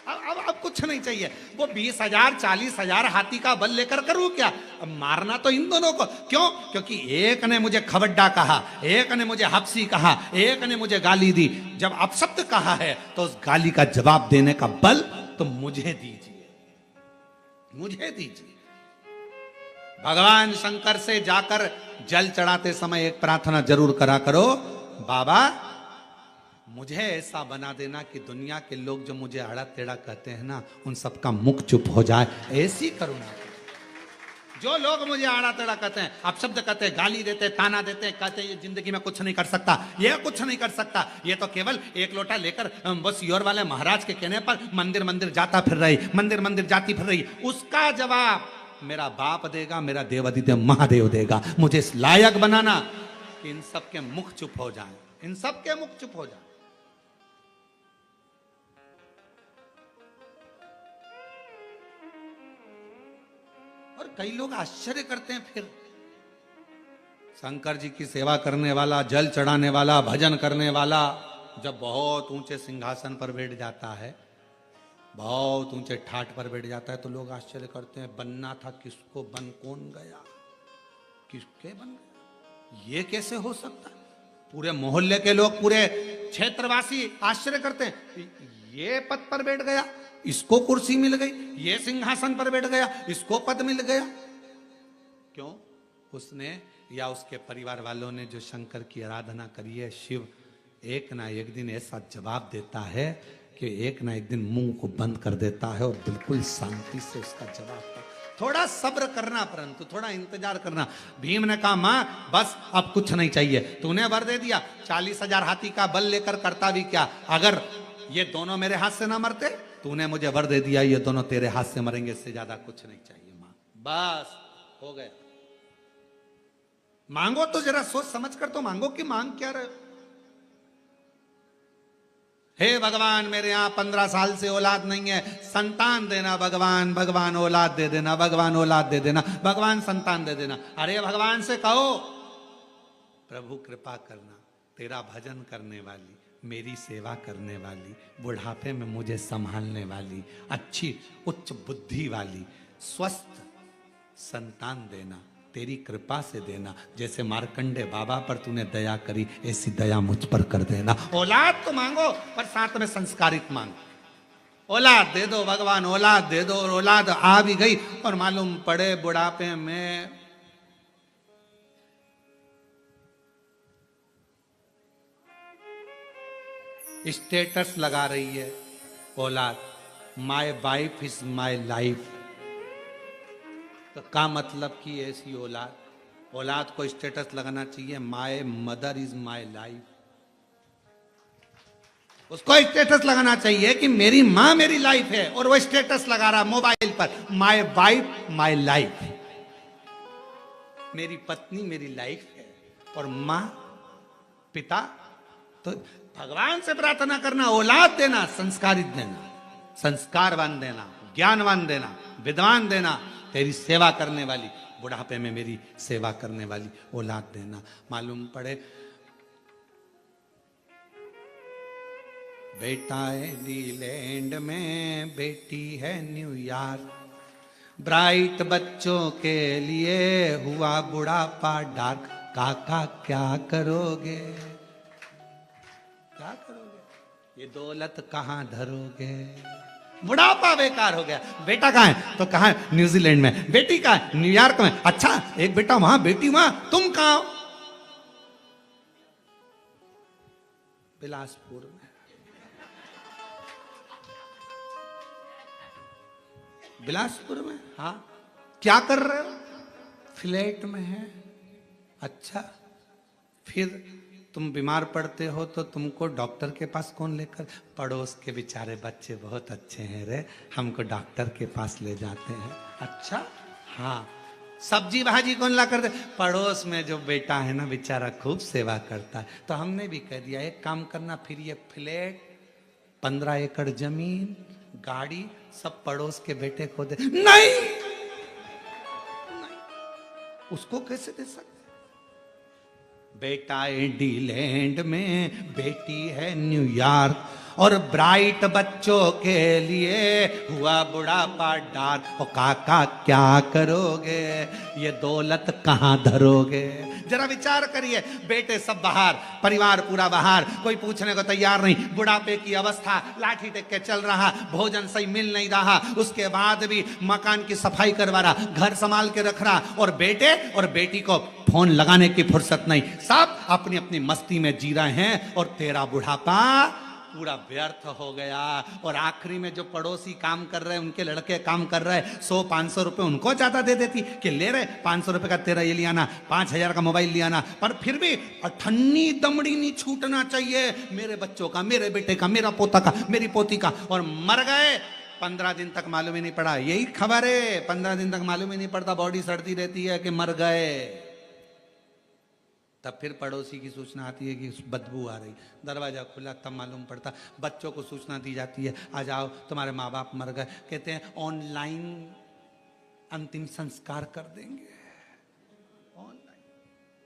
अब कुछ नहीं चाहिए। वो 20,000 40,000 हाथी का बल लेकर करूं क्या? अब मारना तो इन दोनों को। क्यों? क्योंकि एक ने मुझे खबड्डा कहा, एक ने मुझे हपसी कहा, एक ने मुझे गाली दी। जब अपशब्द कहा है तो उस गाली का जवाब देने का बल तो मुझे दीजिए, मुझे दीजिए। भगवान शंकर से जाकर जल चढ़ाते समय एक प्रार्थना जरूर करा करो, बाबा मुझे ऐसा बना देना कि दुनिया के लोग जो मुझे आड़ा टेढ़ा कहते हैं ना, उन सबका मुख चुप हो जाए, ऐसी करुणा। जो लोग मुझे आड़ा टेढ़ा कहते हैं, अपशब्द कहते हैं, गाली देते हैं, ताना देते हैं, कहते हैं ये जिंदगी में कुछ नहीं कर सकता, ये कुछ नहीं कर सकता, ये तो केवल एक लोटा लेकर बस योर वाले महाराज के कहने पर मंदिर मंदिर जाता फिर रही, मंदिर मंदिर जाती फिर रही, उसका जवाब मेरा बाप देगा, मेरा देवादिदेव महादेव देगा। मुझे इस लायक बनाना कि इन सबके मुख चुप हो जाए, इन सबके मुख चुप हो जाए। और कई लोग आश्चर्य करते हैं, फिर शंकर जी की सेवा करने वाला, जल चढ़ाने वाला, भजन करने वाला जब बहुत ऊंचे सिंहासन पर बैठ जाता है, बहुत ऊंचे ठाट पर बैठ जाता है, तो लोग आश्चर्य करते हैं, बनना था किसको, बन कौन गया, किसके बन गया, ये कैसे हो सकता है? पूरे मोहल्ले के लोग, पूरे क्षेत्रवासी आश्चर्य करते हैं, ये पद पर बैठ गया, इसको कुर्सी मिल गई, ये सिंहासन पर बैठ गया, इसको पद मिल गया। क्यों? उसने या उसके परिवार वालों ने जो शंकर की आराधना करी है, शिव एक ना एक दिन ऐसा जवाब देता है कि एक ना एक दिन मुंह को बंद कर देता है और बिल्कुल शांति से उसका जवाब कर। थोड़ा सब्र करना, परंतु थोड़ा इंतजार करना। भीम ने कहा मां बस अब कुछ नहीं चाहिए, तूने वर दे दिया, 40,000 हाथी का बल लेकर करता भी क्या, अगर ये दोनों मेरे हाथ से ना मरते, तूने मुझे वर दे दिया, ये दोनों तेरे हाथ से मरेंगे, इससे ज्यादा कुछ नहीं चाहिए मां, बस हो गया। मांगो तो जरा सोच समझ कर तो मांगो कि मांग क्या रहे हो। हे भगवान मेरे यहां 15 साल से औलाद नहीं है, संतान देना भगवान, भगवान औलाद दे देना, भगवान औलाद दे देना, भगवान संतान दे देना। अरे भगवान से कहो प्रभु कृपा करना, तेरा भजन करने वाली, मेरी सेवा करने वाली, बुढ़ापे में मुझे संभालने वाली, अच्छी उच्च बुद्धि वाली, स्वस्थ संतान देना, तेरी कृपा से देना। जैसे मार्कंडे बाबा पर तूने दया करी, ऐसी दया मुझ पर कर देना। औलाद तो मांगो पर साथ में संस्कारित मांगो। औलाद दे दो भगवान, औलाद दे दो। और औलाद आ भी गई और मालूम पड़े बुढ़ापे में स्टेटस लगा रही है औलाद, my wife is my life. तो का मतलब कि ऐसी औलाद, औलाद को स्टेटस लगाना चाहिए, my mother is my life. उसको स्टेटस लगाना चाहिए कि मेरी मां मेरी लाइफ है, और वो स्टेटस लगा रहा मोबाइल पर, माय वाइफ माय लाइफ, मेरी पत्नी मेरी लाइफ है, और मां पिता। तो भगवान से प्रार्थना करना, औलाद देना, संस्कारित देना, संस्कारवान देना, ज्ञानवान देना, विद्वान देना, तेरी सेवा करने वाली, बुढ़ापे में मेरी सेवा करने वाली औलाद देना। मालूम पड़े बेटा है न्यूलैंड में, बेटी है न्यूयॉर्क, ब्राइट बच्चों के लिए हुआ बुढ़ापा डार्क। काका क्या करोगे, क्या करोगे, ये दौलत कहां धरोगे, बुढ़ापा बेकार हो गया। बेटा कहां है, तो कहां है, न्यूजीलैंड में। बेटी कहां है, न्यूयॉर्क में। अच्छा एक बेटा वहां, बेटी वहां, तुम कहां हो, बिलासपुर में। बिलासपुर में, हाँ क्या कर रहे हो, फ्लैट में है। अच्छा फिर तुम बीमार पड़ते हो तो तुमको डॉक्टर के पास कौन लेकर, पड़ोस के बेचारे बच्चे बहुत अच्छे हैं रे, हमको डॉक्टर के पास ले जाते हैं। अच्छा हाँ, सब्जी भाजी कौन ला कर दे, पड़ोस में जो बेटा है ना बेचारा खूब सेवा करता है। तो हमने भी कह दिया एक काम करना, फिर ये फ्लैट 15 एकड़ जमीन गाड़ी सब पड़ोस के बेटे को दे। नहीं, उसको कैसे दे सकते, बेटा इंडीलैंड में, बेटी है न्यूयॉर्क, और ब्राइट बच्चों के लिए हुआ बुढ़ापा डार। ओ काका क्या करोगे, ये दौलत कहां धरोगे। जरा विचार करिए, बेटे सब बाहर, परिवार पूरा बाहर, कोई पूछने को तैयार नहीं, बुढ़ापे की अवस्था, लाठी टेक के चल रहा, भोजन सही मिल नहीं रहा, उसके बाद भी मकान की सफाई करवा रहा, घर संभाल के रख रहा, और बेटे और बेटी को फोन लगाने की फुर्सत नहीं, सब अपनी अपनी मस्ती में जी रहे हैं, और तेरा बुढ़ापा पूरा व्यर्थ हो गया। और आखिरी में जो पड़ोसी काम कर रहे हैं, उनके लड़के काम कर रहे हैं, 100-500 रुपए उनको ज्यादा दे देती कि ले रहे 500 रुपए का तेरा ये लिया ना, 5000 का मोबाइल लिया ना, पर फिर भी अठन्नी दमड़ी नहीं छूटना चाहिए मेरे बच्चों का, मेरे बेटे का, मेरा पोता का, मेरी पोती का। और मर गए 15 दिन तक मालूम ही नहीं पड़ा, यही खबर है, 15 दिन तक मालूम ही नहीं पड़ता, बॉडी सड़ती रहती है कि मर गए। तब फिर पड़ोसी की सूचना आती है कि बदबू आ रही, दरवाजा खुला, तब मालूम पड़ता। बच्चों को सूचना दी जाती है, आ जाओ तुम्हारे माँ बाप मर गए, कहते हैं ऑनलाइन अंतिम संस्कार कर देंगे। ऑनलाइन,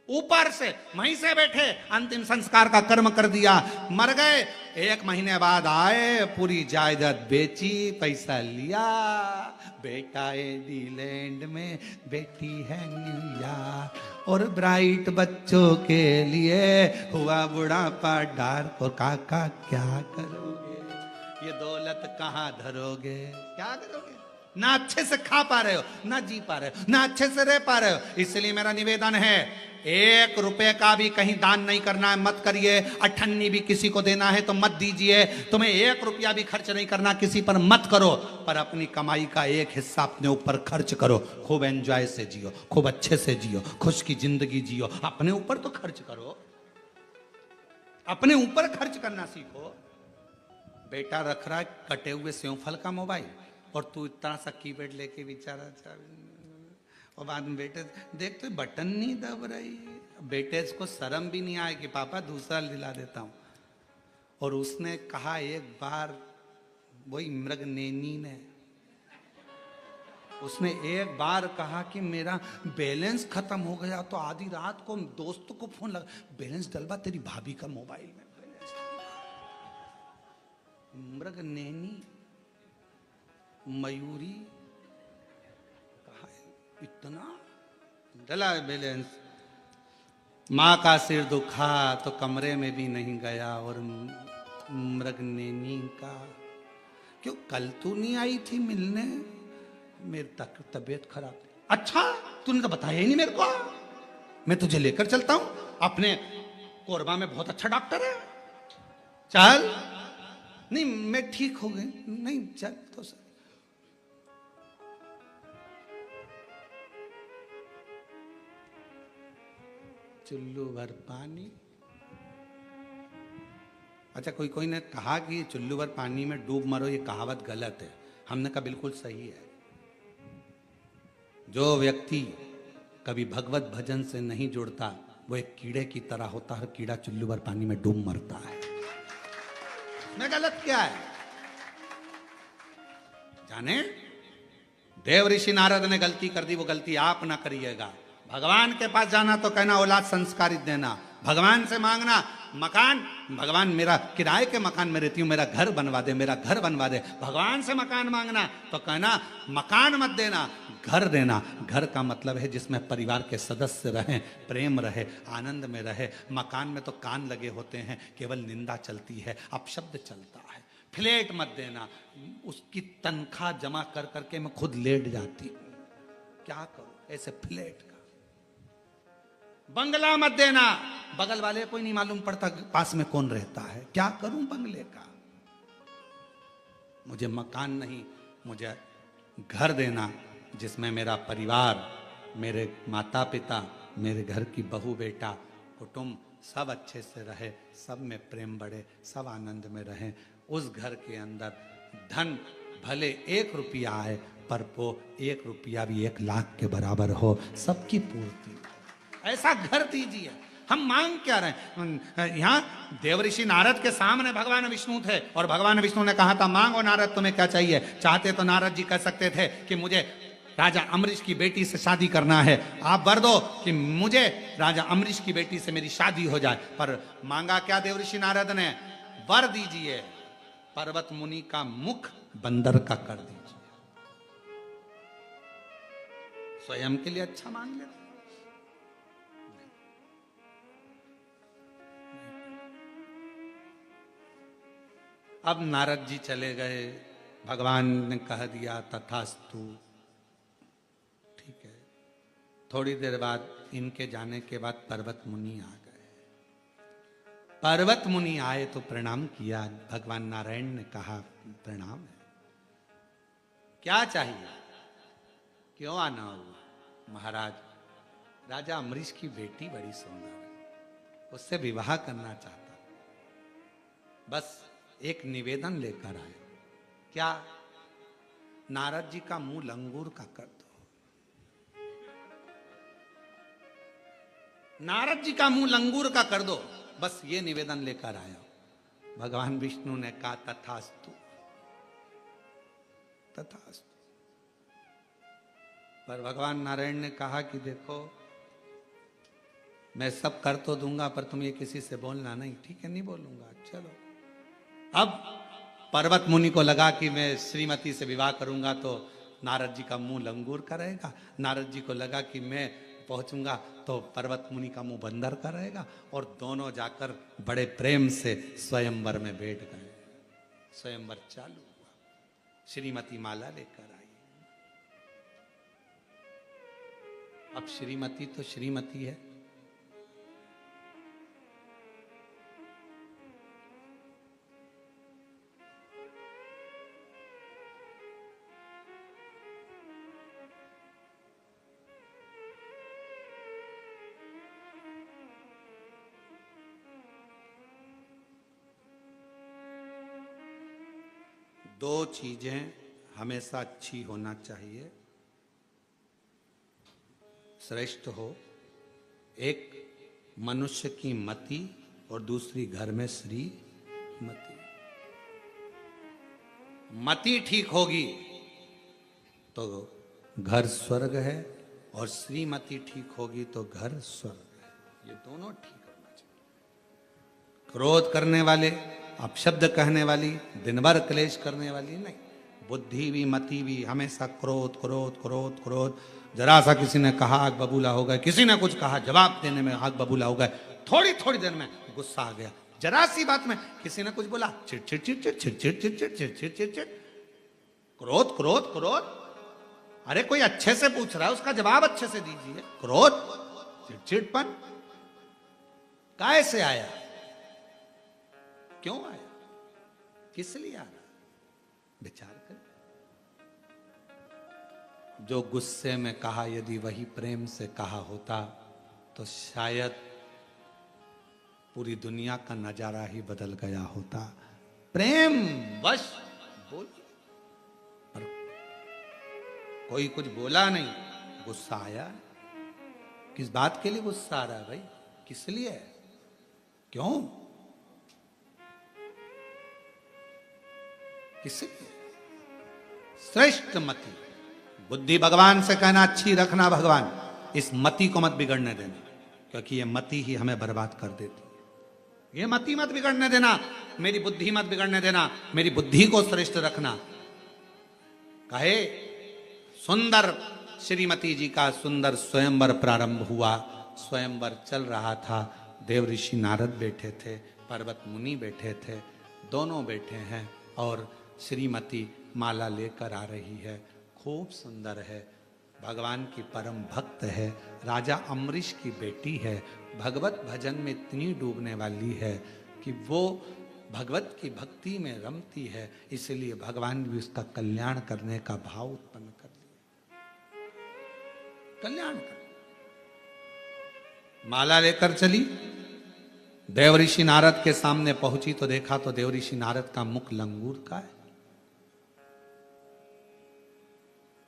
ऊपर से वहीं से बैठे अंतिम संस्कार का कर्म कर दिया, मर गए। 1 महीने बाद आए, पूरी जायदाद बेची, पैसा लिया, बेटा इंग्लैंड में, बेटी है न्यूयॉर्क, और ब्राइट बच्चों के लिए हुआ बुढ़ापा डार्क। और काका क्या करोगे, ये दौलत कहां धरोगे, क्या करोगे। ना अच्छे से खा पा रहे हो, ना जी पा रहे हो, ना अच्छे से रह पा रहे हो। इसलिए मेरा निवेदन है, 1 रुपए का भी कहीं दान नहीं करना है, मत करिए। अठन्नी भी किसी को देना है तो मत दीजिए। तुम्हें 1 रुपया भी खर्च नहीं करना किसी पर, मत करो, पर अपनी कमाई का एक हिस्सा अपने ऊपर खर्च करो। खूब एंजॉय से जियो, खूब अच्छे से जियो, खुश की जिंदगी जियो। अपने ऊपर तो खर्च करो, अपने ऊपर खर्च करना सीखो। बेटा रख रहा है कटे हुए सेवफल का मोबाइल, और तू इतना सा कीपैड लेके बेचारा, और बाद में बेटे देख तो बटन नहीं दब रही, बेटे को शर्म भी नहीं आए कि पापा दूसरा दिला देता हूं। और उसने कहा एक बार, वही मृगनेनी ने, उसने एक बार कहा कि मेरा बैलेंस खत्म हो गया, तो आधी रात को दोस्तों को फोन लगा, बैलेंस डलवा तेरी भाभी का मोबाइल में बैलेंस। मृगनेनी, मयूरी, कहा इतना डला बैलेंस। माँ का सिर दुखा तो कमरे में भी नहीं गया, और मृगनेनी का, क्यों कल तू नहीं आई थी मिलने, मेरी तबीयत खराब। अच्छा तूने तो बताया ही नहीं मेरे को, मैं तुझे लेकर चलता हूं, अपने कोरबा में बहुत अच्छा डॉक्टर है, चल। नहीं मैं ठीक हो गई, नहीं चल तो सर। चुल्लू भर पानी, अच्छा कोई ने कहा कि चुल्लू भर पानी में डूब मरो, ये कहावत गलत है। हमने कहा बिल्कुल सही है। जो व्यक्ति कभी भगवत भजन से नहीं जुड़ता, वो एक कीड़े की तरह होता है, कीड़ा चुल्लू भर पानी में डूब मरता है। मैं गलत क्या है जाने। देव ऋषि नारद ने गलती कर दी, वो गलती आप ना करिएगा। भगवान के पास जाना तो कहना औलाद संस्कारित देना, भगवान से मांगना मकान, भगवान मेरा किराए के मकान में रहती हूँ, मेरा घर बनवा दे, मेरा घर बनवा दे। भगवान से मकान मांगना तो कहना मकान मत देना, घर देना। घर का मतलब है जिसमें परिवार के सदस्य रहें, प्रेम रहे, आनंद में रहे। मकान में तो कान लगे होते हैं, केवल निंदा चलती है, अपशब्द चलता है। फ्लैट मत देना, उसकी तनख्वाह जमा कर करके मैं खुद लेट जाती हूँ, क्या करूं ऐसे फ्लैट का। बंगला मत देना, बगल वाले को नहीं मालूम पड़ता पास में कौन रहता है, क्या करूं बंगले का। मुझे मकान नहीं, मुझे घर देना जिसमें मेरा परिवार, मेरे माता पिता, मेरे घर की बहू बेटा, कुटुंब सब अच्छे से रहे, सब में प्रेम बढ़े, सब आनंद में रहें। उस घर के अंदर धन भले 1 रुपया आए, पर वो 1 रुपया भी 1 लाख के बराबर हो, सबकी पूर्ति। ऐसा घर दीजिए। हम मांग क्या रहे हैं? यहाँ देवऋषि नारद के सामने भगवान विष्णु थे और भगवान विष्णु ने कहा था, मांगो नारद तुम्हें क्या चाहिए। चाहते तो नारद जी कह सकते थे कि मुझे राजा अम्बरीश की बेटी से शादी करना है, आप वर दो कि मुझे राजा अम्बरीश की बेटी से मेरी शादी हो जाए। पर मांगा क्या देवऋषि नारद ने? वर दीजिए पर्वत मुनि का मुख बंदर का कर दीजिए। स्वयं के लिए अच्छा मान लेते। अब नारद जी चले गए, भगवान ने कह दिया तथास्तु, ठीक है। थोड़ी देर बाद इनके जाने के बाद पर्वत मुनि आ गए। पर्वत मुनि आए तो प्रणाम किया। भगवान नारायण ने कहा, प्रणाम है, क्या चाहिए, क्यों आना हुआ? महाराज, राजा अम्बरीश की बेटी बड़ी सुंदर है, उससे विवाह करना चाहता, बस एक निवेदन लेकर आए। क्या? नारद जी का मुंह लंगूर का कर दो। नारद जी का मुंह लंगूर का कर दो, बस ये निवेदन लेकर आया। भगवान विष्णु ने कहा तथास्तु, तथास्तु। पर भगवान नारायण ने कहा कि देखो, मैं सब कर तो दूंगा, पर तुम ये किसी से बोलना नहीं। ठीक है, नहीं बोलूंगा, चलो। अब पर्वत मुनि को लगा कि मैं श्रीमती से विवाह करूंगा तो नारद जी का मुंह लंगूर का रहेगा। नारद जी को लगा कि मैं पहुंचूंगा तो पर्वत मुनि का मुंह बंदर का रहेगा। और दोनों जाकर बड़े प्रेम से स्वयंवर में बैठ गए। स्वयंवर चालू हुआ। श्रीमती माला लेकर आई। अब श्रीमती तो श्रीमती है। दो चीजें हमेशा अच्छी होना चाहिए, श्रेष्ठ हो। एक मनुष्य की मति और दूसरी घर में श्रीमती। मति ठीक होगी तो घर स्वर्ग है, और श्रीमती ठीक होगी तो घर स्वर्ग है। ये दोनों ठीक होना चाहिए। क्रोध करने वाले, अपशब्द कहने वाली, दिन भर क्लेश करने वाली नहीं। बुद्धि भी मति भी हमेशा क्रोध क्रोध क्रोध क्रोध। जरा सा किसी ने कहा आग बबूला हो गए, किसी ने कुछ कहा जवाब देने में आग बबूला हो गए, थोड़ी थोड़ी देर में गुस्सा आ गया। जरा सी बात में किसी ने कुछ बोला, चिड़चिड़ चिड़चिड़ चिड़चिड़ चिड़चिड़ चिड़चिड़ चिड़चिड़, क्रोध क्रोध क्रोध। अरे कोई अच्छे से पूछ रहा है, उसका जवाब अच्छे से दीजिए। क्रोध, चिड़चिड़पन कैसे आया, क्यों आया, किस लिए आ रहा, विचार कर। जो गुस्से में कहा यदि वही प्रेम से कहा होता तो शायद पूरी दुनिया का नजारा ही बदल गया होता। प्रेम वश बोल, पर कोई कुछ बोला नहीं, गुस्सा आया। किस बात के लिए गुस्सा आ रहा है भाई, किस लिए, क्यों, किसलिए? श्रेष्ठ मति, बुद्धि भगवान से कहना अच्छी रखना, भगवान इस मति को मत बिगड़ने देना, क्योंकि ये मति ही हमें बर्बाद कर देती है। ये मति मत बिगड़ने देना, मेरी बुद्धि मत बिगड़ने देना, मेरी बुद्धि को श्रेष्ठ रखना। कहे सुंदर श्रीमती जी का सुंदर स्वयंवर प्रारंभ हुआ। स्वयंवर चल रहा था। देव ऋषि नारद बैठे थे, पर्वत मुनि बैठे थे, दोनों बैठे हैं और श्रीमती माला लेकर आ रही है। खूब सुंदर है, भगवान की परम भक्त है, राजा अम्बरीश की बेटी है, भगवत भजन में इतनी डूबने वाली है कि वो भगवत की भक्ति में रमती है। इसलिए भगवान भी उसका कल्याण करने का भाव उत्पन्न कर लिया। कल्याण कर, माला लेकर चली, देवऋषि नारद के सामने पहुंची तो देखा तो देवऋषि नारद का मुख लंगूर का है।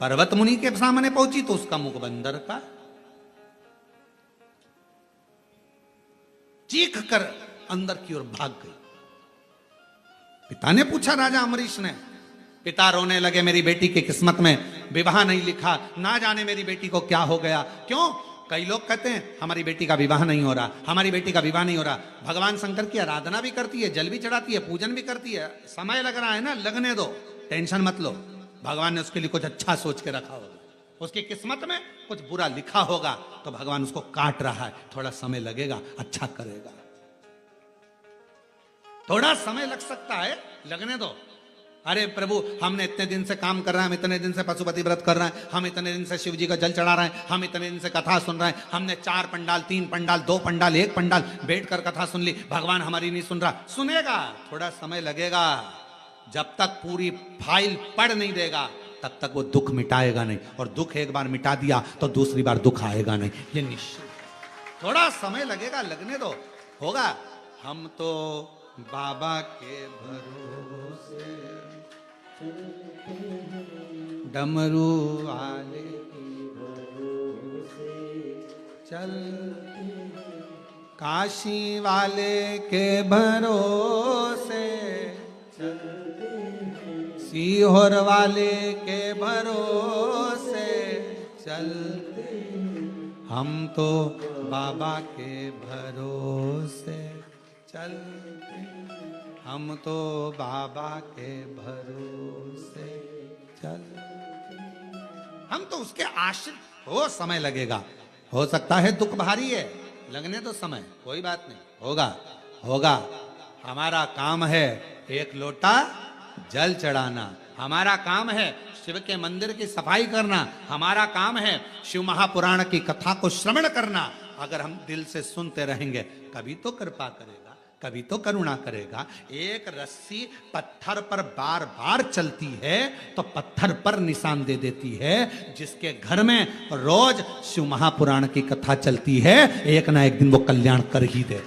पर्वत मुनि के सामने पहुंची तो उसका मुख बंदर का है। चीख कर अंदर की ओर भाग गई। पिता ने पूछा राजा अम्बरीश ने, पिता रोने लगे, मेरी बेटी की किस्मत में विवाह नहीं लिखा, ना जाने मेरी बेटी को क्या हो गया। क्यों? कई लोग कहते हैं हमारी बेटी का विवाह नहीं हो रहा, हमारी बेटी का विवाह नहीं हो रहा। भगवान शंकर की आराधना भी करती है, जल भी चढ़ाती है, पूजन भी करती है, समय लग रहा है ना, लगने दो, टेंशन मत लो। भगवान ने उसके लिए कुछ अच्छा सोच के रखा होगा, उसकी किस्मत में कुछ बुरा लिखा होगा तो भगवान उसको काट रहा है, थोड़ा समय लगेगा, अच्छा करेगा। थोड़ा समय लग सकता है, लगने दो। अरे प्रभु, हमने इतने दिन से काम कर रहे हैं, हम इतने दिन से पशुपति व्रत कर रहे हैं, हम इतने दिन से शिव जी का जल चढ़ा रहे हैं, हम इतने दिन से कथा सुन रहे हैं, हमने 4 पंडाल, 3 पंडाल, 2 पंडाल, 1 पंडाल बैठकर कथा सुन ली, भगवान हमारी नहीं सुन रहा। सुनेगा, थोड़ा समय लगेगा। जब तक पूरी फाइल पढ़ नहीं देगा तब तक वो दुख मिटाएगा नहीं, और दुख एक बार मिटा दिया तो दूसरी बार दुख आएगा नहीं, ये निश्चित। थोड़ा समय लगेगा, लगने दो, होगा। हम तो बाबा के भरोसे डमरू वाले के भरोसे चलते, काशी वाले के भरोसे चलते, सीहोर वाले के भरोसे चलते, हम तो बाबा के भरोसे चलते, हम तो बाबा के भरोसे चलते, हम तो उसके आश्रित हो। समय लगेगा, हो सकता है दुख भारी है, लगने तो समय, कोई बात नहीं, होगा होगा। हमारा काम है एक लोटा जल चढ़ाना, हमारा काम है शिव के मंदिर की सफाई करना, हमारा काम है शिव महापुराण की कथा को श्रवण करना। अगर हम दिल से सुनते रहेंगे, कभी तो कृपा करेगा, कभी तो करुणा करेगा। एक रस्सी पत्थर पर बार बार चलती है तो पत्थर पर निशान दे देती है। जिसके घर में रोज शिव महापुराण की कथा चलती है, एक ना एक दिन वो कल्याण कर ही दे।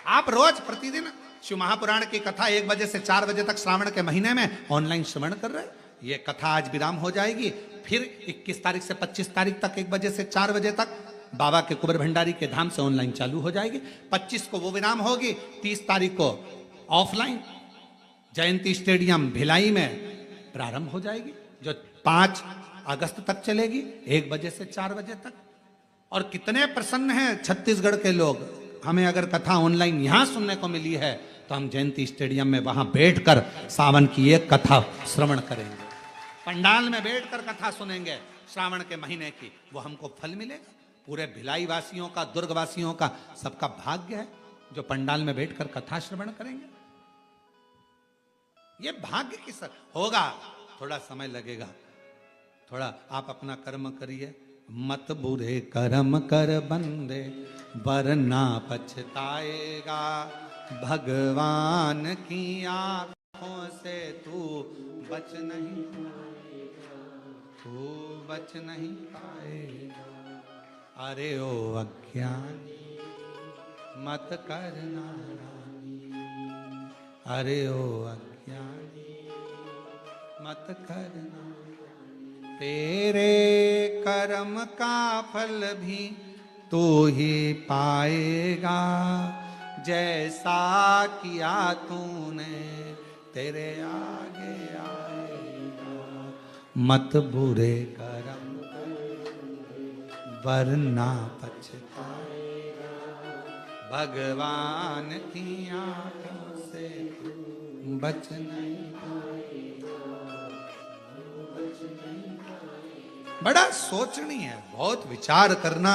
आप रोज प्रतिदिन शिव महापुराण की कथा 1 बजे से 4 बजे तक श्रावण के महीने में ऑनलाइन श्रवण कर रहे हैं। ये कथा आज विराम हो जाएगी, फिर 21 तारीख से 25 तारीख तक 1 बजे से 4 बजे तक बाबा के कुबेर भंडारी के धाम से ऑनलाइन चालू हो जाएगी। 25 को वो विराम होगी, 30 तारीख को ऑफलाइन जयंती स्टेडियम भिलाई में प्रारंभ हो जाएगी, जो 5 अगस्त तक चलेगी 1 बजे से 4 बजे तक। और कितने प्रसन्न हैं छत्तीसगढ़ के लोग, हमें अगर कथा ऑनलाइन यहां सुनने को मिली है तो हम जयंती स्टेडियम में वहां बैठकर सावन की एक कथा श्रवण करेंगे, पंडाल में बैठकर कथा सुनेंगे श्रावण के महीने की, वो हमको फल मिलेगा। पूरे भिलाई वासियों का, दुर्ग वासियों का, सबका भाग्य है जो पंडाल में बैठकर कथा श्रवण करेंगे। ये भाग्य की सर होगा, थोड़ा समय लगेगा, थोड़ा आप अपना कर्म करिए। मत बुरे कर्म कर बंदे वरना पछताएगा, भगवान की आंखों से तू बच नहीं पाएगा, तू बच नहीं पाएगा। अरे ओ अज्ञानी मत करना नानी, अरे ओ अज्ञानी मत करना, तेरे कर्म का फल भी तू ही पाएगा, जैसा किया तूने तेरे आगे आएगा। मत बुरे कर्म वरना पछताएगा, भगवान की आंखों से बच नहीं पाएगा, बच नहीं पाएगा। बड़ा सोचनी है, बहुत विचार करना,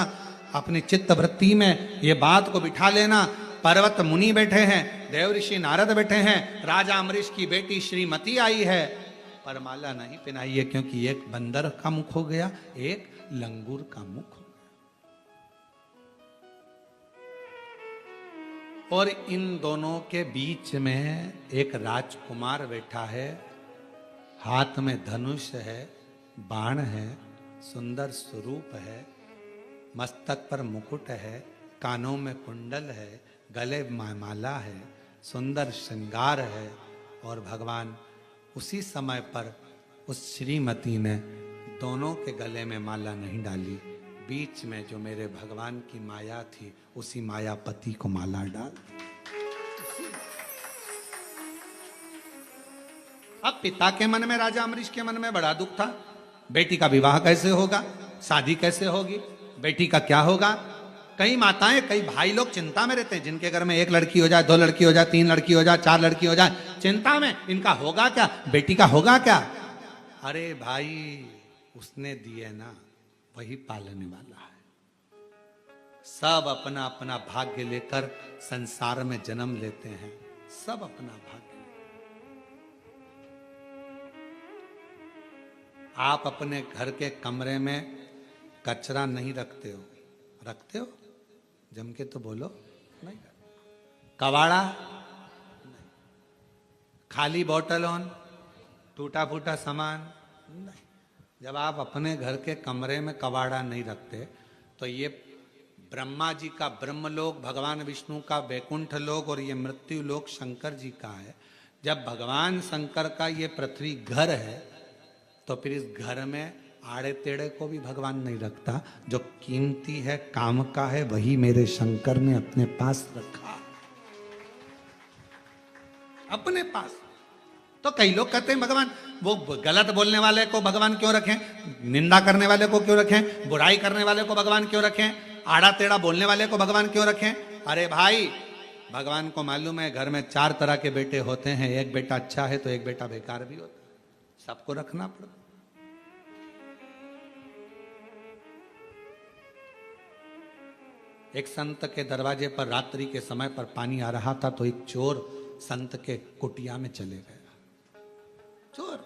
अपनी चित्त वृत्ति में ये बात को बिठा लेना। पर्वत मुनि बैठे हैं, देवऋषि नारद बैठे हैं, राजा अम्बरीश की बेटी श्रीमती आई है, पर माला नहीं पहनाई है, क्योंकि एक बंदर का मुख हो गया, एक लंगूर का मुख हो गया। और इन दोनों के बीच में एक राजकुमार बैठा है, हाथ में धनुष है, बाण है, सुंदर स्वरूप है, मस्तक पर मुकुट है, कानों में कुंडल है, गले में माला है, सुंदर श्रृंगार है। और भगवान उसी समय पर उस श्रीमती ने दोनों के गले में माला नहीं डाली, बीच में जो मेरे भगवान की माया थी उसी मायापति को माला डाल। अब पिता के मन में, राजा अम्बरीश के मन में बड़ा दुख था। बेटी का विवाह कैसे होगा, शादी कैसे होगी, बेटी का क्या होगा। कई माताएं, कई भाई लोग चिंता में रहते हैं, जिनके घर में एक लड़की हो जाए, दो लड़की हो जाए, तीन लड़की हो जाए, चार लड़की हो जाए, चिंता में इनका होगा क्या, बेटी का होगा क्या। अरे भाई, उसने दिए ना, वही पालने वाला है। सब अपना अपना भाग्य लेकर संसार में जन्म लेते हैं, सब अपना भाग्य। आप अपने घर के कमरे में कचरा नहीं रखते हो, रखते हो? जम के तो बोलो। नहीं। कबाड़ा नहीं, खाली बोतल ऑन, टूटा फूटा सामान नहीं। जब आप अपने घर के कमरे में कबाड़ा नहीं रखते तो ये ब्रह्मा जी का ब्रह्मलोक, भगवान विष्णु का वैकुंठ लोक और ये मृत्यु लोक शंकर जी का है। जब भगवान शंकर का ये पृथ्वी घर है तो फिर इस घर में आड़े तेड़े को भी भगवान नहीं रखता। जो कीमती है, काम का है, वही मेरे शंकर ने अपने पास रखा, अपने पास। तो कई लोग कहते हैं भगवान, वो गलत बोलने वाले को भगवान क्यों रखें, निंदा करने वाले को क्यों रखें, बुराई करने वाले को भगवान क्यों रखें, आड़ा टेढ़ा बोलने वाले को भगवान क्यों रखें। अरे भाई, भगवान को मालूम है घर में 4 तरह के बेटे होते हैं, एक बेटा अच्छा है तो एक बेटा बेकार भी होता है, सबको रखना पड़ता। एक संत के दरवाजे पर रात्रि के समय पर पानी आ रहा था तो एक चोर संत के कुटिया में चले गया। चोर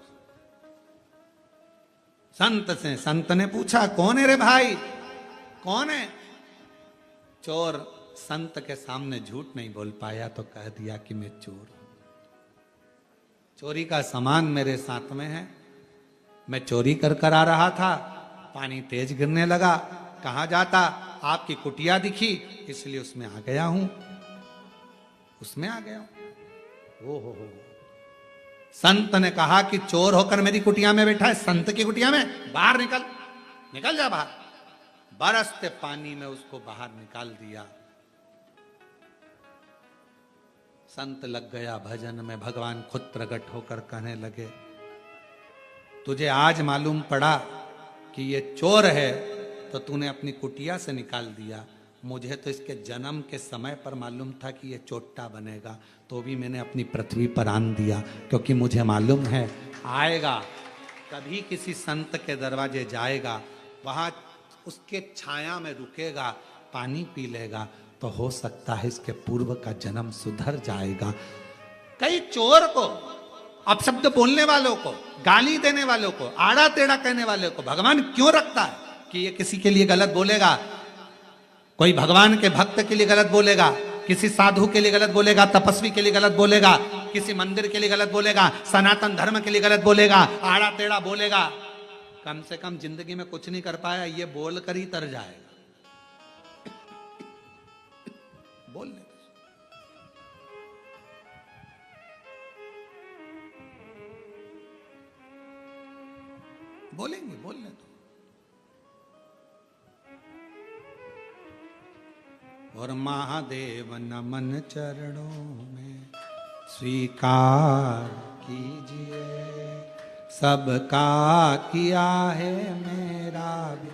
संत से, संत ने पूछा, कौन है रे भाई, कौन है। चोर संत के सामने झूठ नहीं बोल पाया तो कह दिया कि मैं चोर हूं, चोरी का सामान मेरे साथ में है, मैं चोरी कर आ रहा था, पानी तेज गिरने लगा, कहां जाता, आपकी कुटिया दिखी इसलिए उसमें आ गया हूं, उसमें आ गया हूं। हो। संत ने कहा कि चोर होकर मेरी कुटिया में बैठा है, संत की कुटिया में, बाहर निकल, निकल जा बाहर। बरसते पानी में उसको बाहर निकाल दिया। संत लग गया भजन में। भगवान खुद प्रकट होकर कहने लगे, तुझे आज मालूम पड़ा कि ये चोर है तो तूने अपनी कुटिया से निकाल दिया, मुझे तो इसके जन्म के समय पर मालूम था कि ये चोट्टा बनेगा, तो भी मैंने अपनी पृथ्वी पर आन दिया, क्योंकि मुझे मालूम है आएगा, कभी किसी संत के दरवाजे जाएगा, वहां उसके छाया में रुकेगा, पानी पी लेगा, तो हो सकता है इसके पूर्व का जन्म सुधर जाएगा। कई चोर को, अपशब्द बोलने वालों को, गाली देने वालों को, आड़ा टेढ़ा कहने वाले को भगवान क्यों रखता है कि ये किसी के लिए गलत बोलेगा, कोई भगवान के भक्त के लिए गलत बोलेगा, किसी साधु के लिए गलत बोलेगा, तपस्वी के लिए गलत बोलेगा, किसी मंदिर के लिए गलत बोलेगा, सनातन धर्म के लिए गलत बोलेगा, आड़ा टेढ़ा बोलेगा। कम से कम जिंदगी में कुछ नहीं कर पाया, ये बोलकर ही तर जाएगा। बोलने बोलेंगे, बोलने दो। और महादेव नमन चरणों में स्वीकार कीजिए, सबका किया है मेरा भी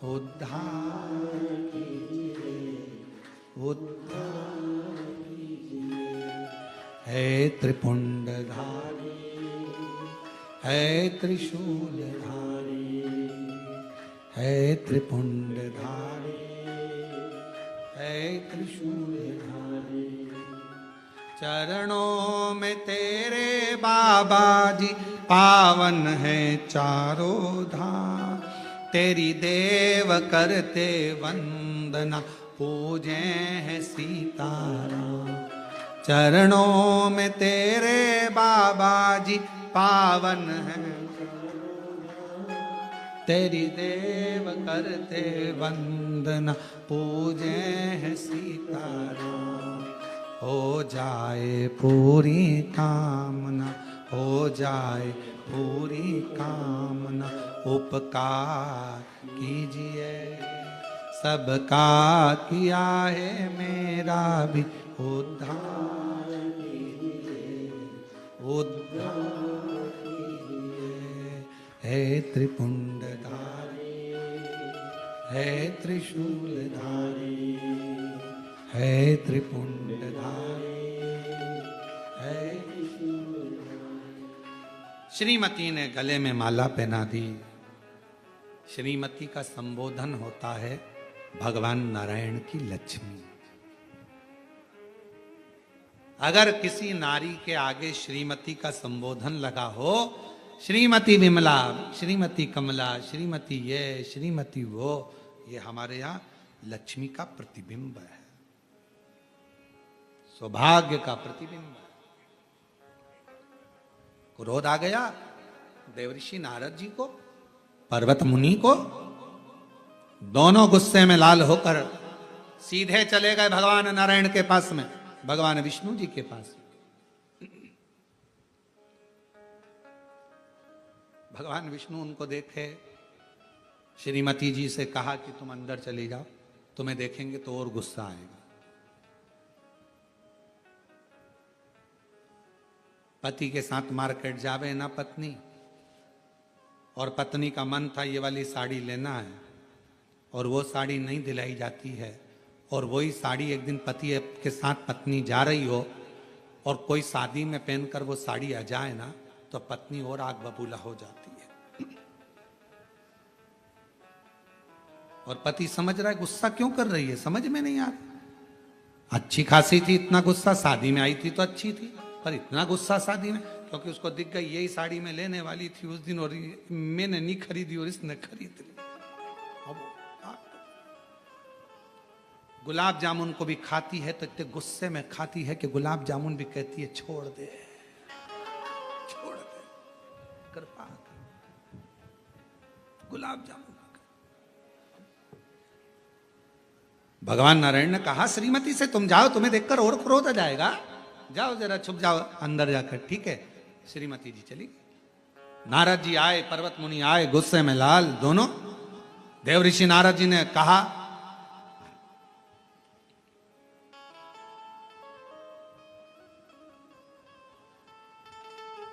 उद्धार कीजिए, उद्धार कीजिए। है त्रिपुंडधारी, है त्रिशूलधारी, है त्रिपुंडधारी, है त्रिशूलधारी। चरणों में तेरे बाबा जी पावन है चारों धाम, तेरी देव करते वंदना पूजे हैं सीताराम। चरणों में तेरे बाबा जी पावन है, तेरी देव करते वंदना, पूजे हैं सीताराम। हो जाए पूरी कामना, हो जाए पूरी कामना, उपकार कीजिए सबका किया है मेरा भी उद्धार कीजिए, उद्धार कीजिए। है त्रिपुंडधारी, है त्रिशूलधारी, है त्रिपुंडधारी, है त्रिशूलधारी। श्रीमती ने गले में माला पहना दी। श्रीमती का संबोधन होता है भगवान नारायण की लक्ष्मी। अगर किसी नारी के आगे श्रीमती का संबोधन लगा हो, श्रीमती विमला, श्रीमती कमला, श्रीमती ये, श्रीमती वो, ये हमारे यहां लक्ष्मी का प्रतिबिंब है, सौभाग्य का प्रतिबिंब है। क्रोध आ गया देवऋषि नारद जी को, पर्वत मुनि को, दोनों गुस्से में लाल होकर सीधे चले गए भगवान नारायण के पास में, भगवान विष्णु जी के पास। भगवान विष्णु उनको देखे, श्रीमती जी से कहा कि तुम अंदर चली जाओ, तुम्हें देखेंगे तो और गुस्सा आएगा। पति के साथ मार्केट जावे ना पत्नी, और पत्नी का मन था ये वाली साड़ी लेना है, और वो साड़ी नहीं दिलाई जाती है, और वही साड़ी एक दिन पति के साथ पत्नी जा रही हो और कोई शादी में पहनकर वो साड़ी आ जाए ना, तो पत्नी और आग बबूला हो जाती है। और पति समझ रहा है गुस्सा क्यों कर रही है, समझ में नहीं आ रहा। अच्छी खासी थी, इतना गुस्सा, शादी में आई थी तो अच्छी थी, पर इतना गुस्सा शादी में, क्योंकि उसको दिख गई यही साड़ी में लेने वाली थी उस दिन, और मैंने नहीं खरीदी और इसने खरीद ली। गुलाब जामुन को भी खाती है तो इतने गुस्से में खाती है कि गुलाब जामुन भी कहती है छोड़ दे, छोड़ दे, कृपा कर, गुलाब जामुन। भगवान नारायण ने कहा श्रीमती से तुम जाओ, तुम्हें देखकर और क्रोध आ जाएगा, जाओ जरा छुप जाओ अंदर जाकर। ठीक है, श्रीमती जी चली। नारद जी आए, पर्वत मुनि आए, गुस्से में लाल दोनों। देवऋषि नारद जी ने कहा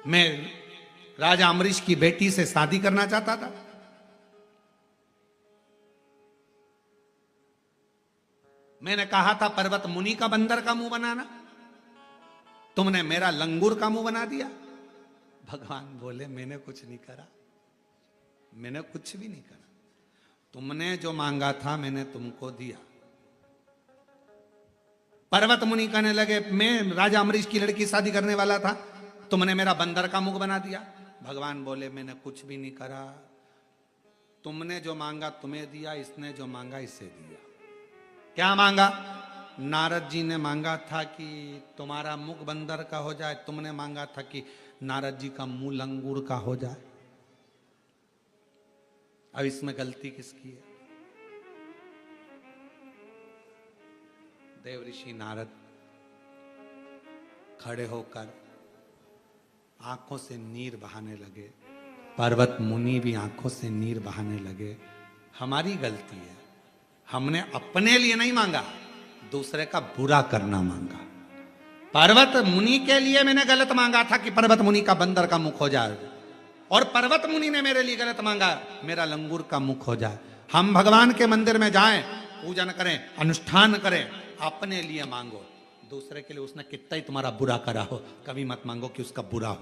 मैं राजा अम्बरीश की बेटी से शादी करना चाहता था, मैंने कहा था पर्वत मुनि का बंदर का मुंह बनाना, तुमने मेरा लंगूर का मुंह बना दिया। भगवान बोले मैंने कुछ नहीं करा, मैंने कुछ भी नहीं करा, तुमने जो मांगा था मैंने तुमको दिया। पर्वत मुनि कहने लगे मैं राजा अम्बरीश की लड़की शादी करने वाला था, तुमने मेरा बंदर का मुंह बना दिया। भगवान बोले मैंने कुछ भी नहीं करा, तुमने जो मांगा तुम्हें दिया, इसने जो मांगा इसे दिया। क्या मांगा? नारद जी ने मांगा था कि तुम्हारा मुख बंदर का हो जाए, तुमने मांगा था कि नारद जी का मुंह लंगूर का हो जाए। अब इसमें गलती किसकी है? देव ऋषि नारद खड़े होकर आंखों से नीर बहाने लगे, पर्वत मुनि भी आंखों से नीर बहाने लगे। हमारी गलती है, हमने अपने लिए नहीं मांगा, दूसरे का बुरा करना मांगा। पर्वत मुनि के लिए मैंने गलत मांगा था कि पर्वत मुनि का बंदर का मुख हो जाए, और पर्वत मुनि ने मेरे लिए गलत मांगा मेरा लंगूर का मुख हो जाए। हम भगवान के मंदिर में जाएं, पूजन करें, अनुष्ठान करें, अपने लिए मांगो, दूसरे के लिए उसने कितना ही तुम्हारा बुरा करा हो, कभी मत मांगो कि उसका बुरा हो।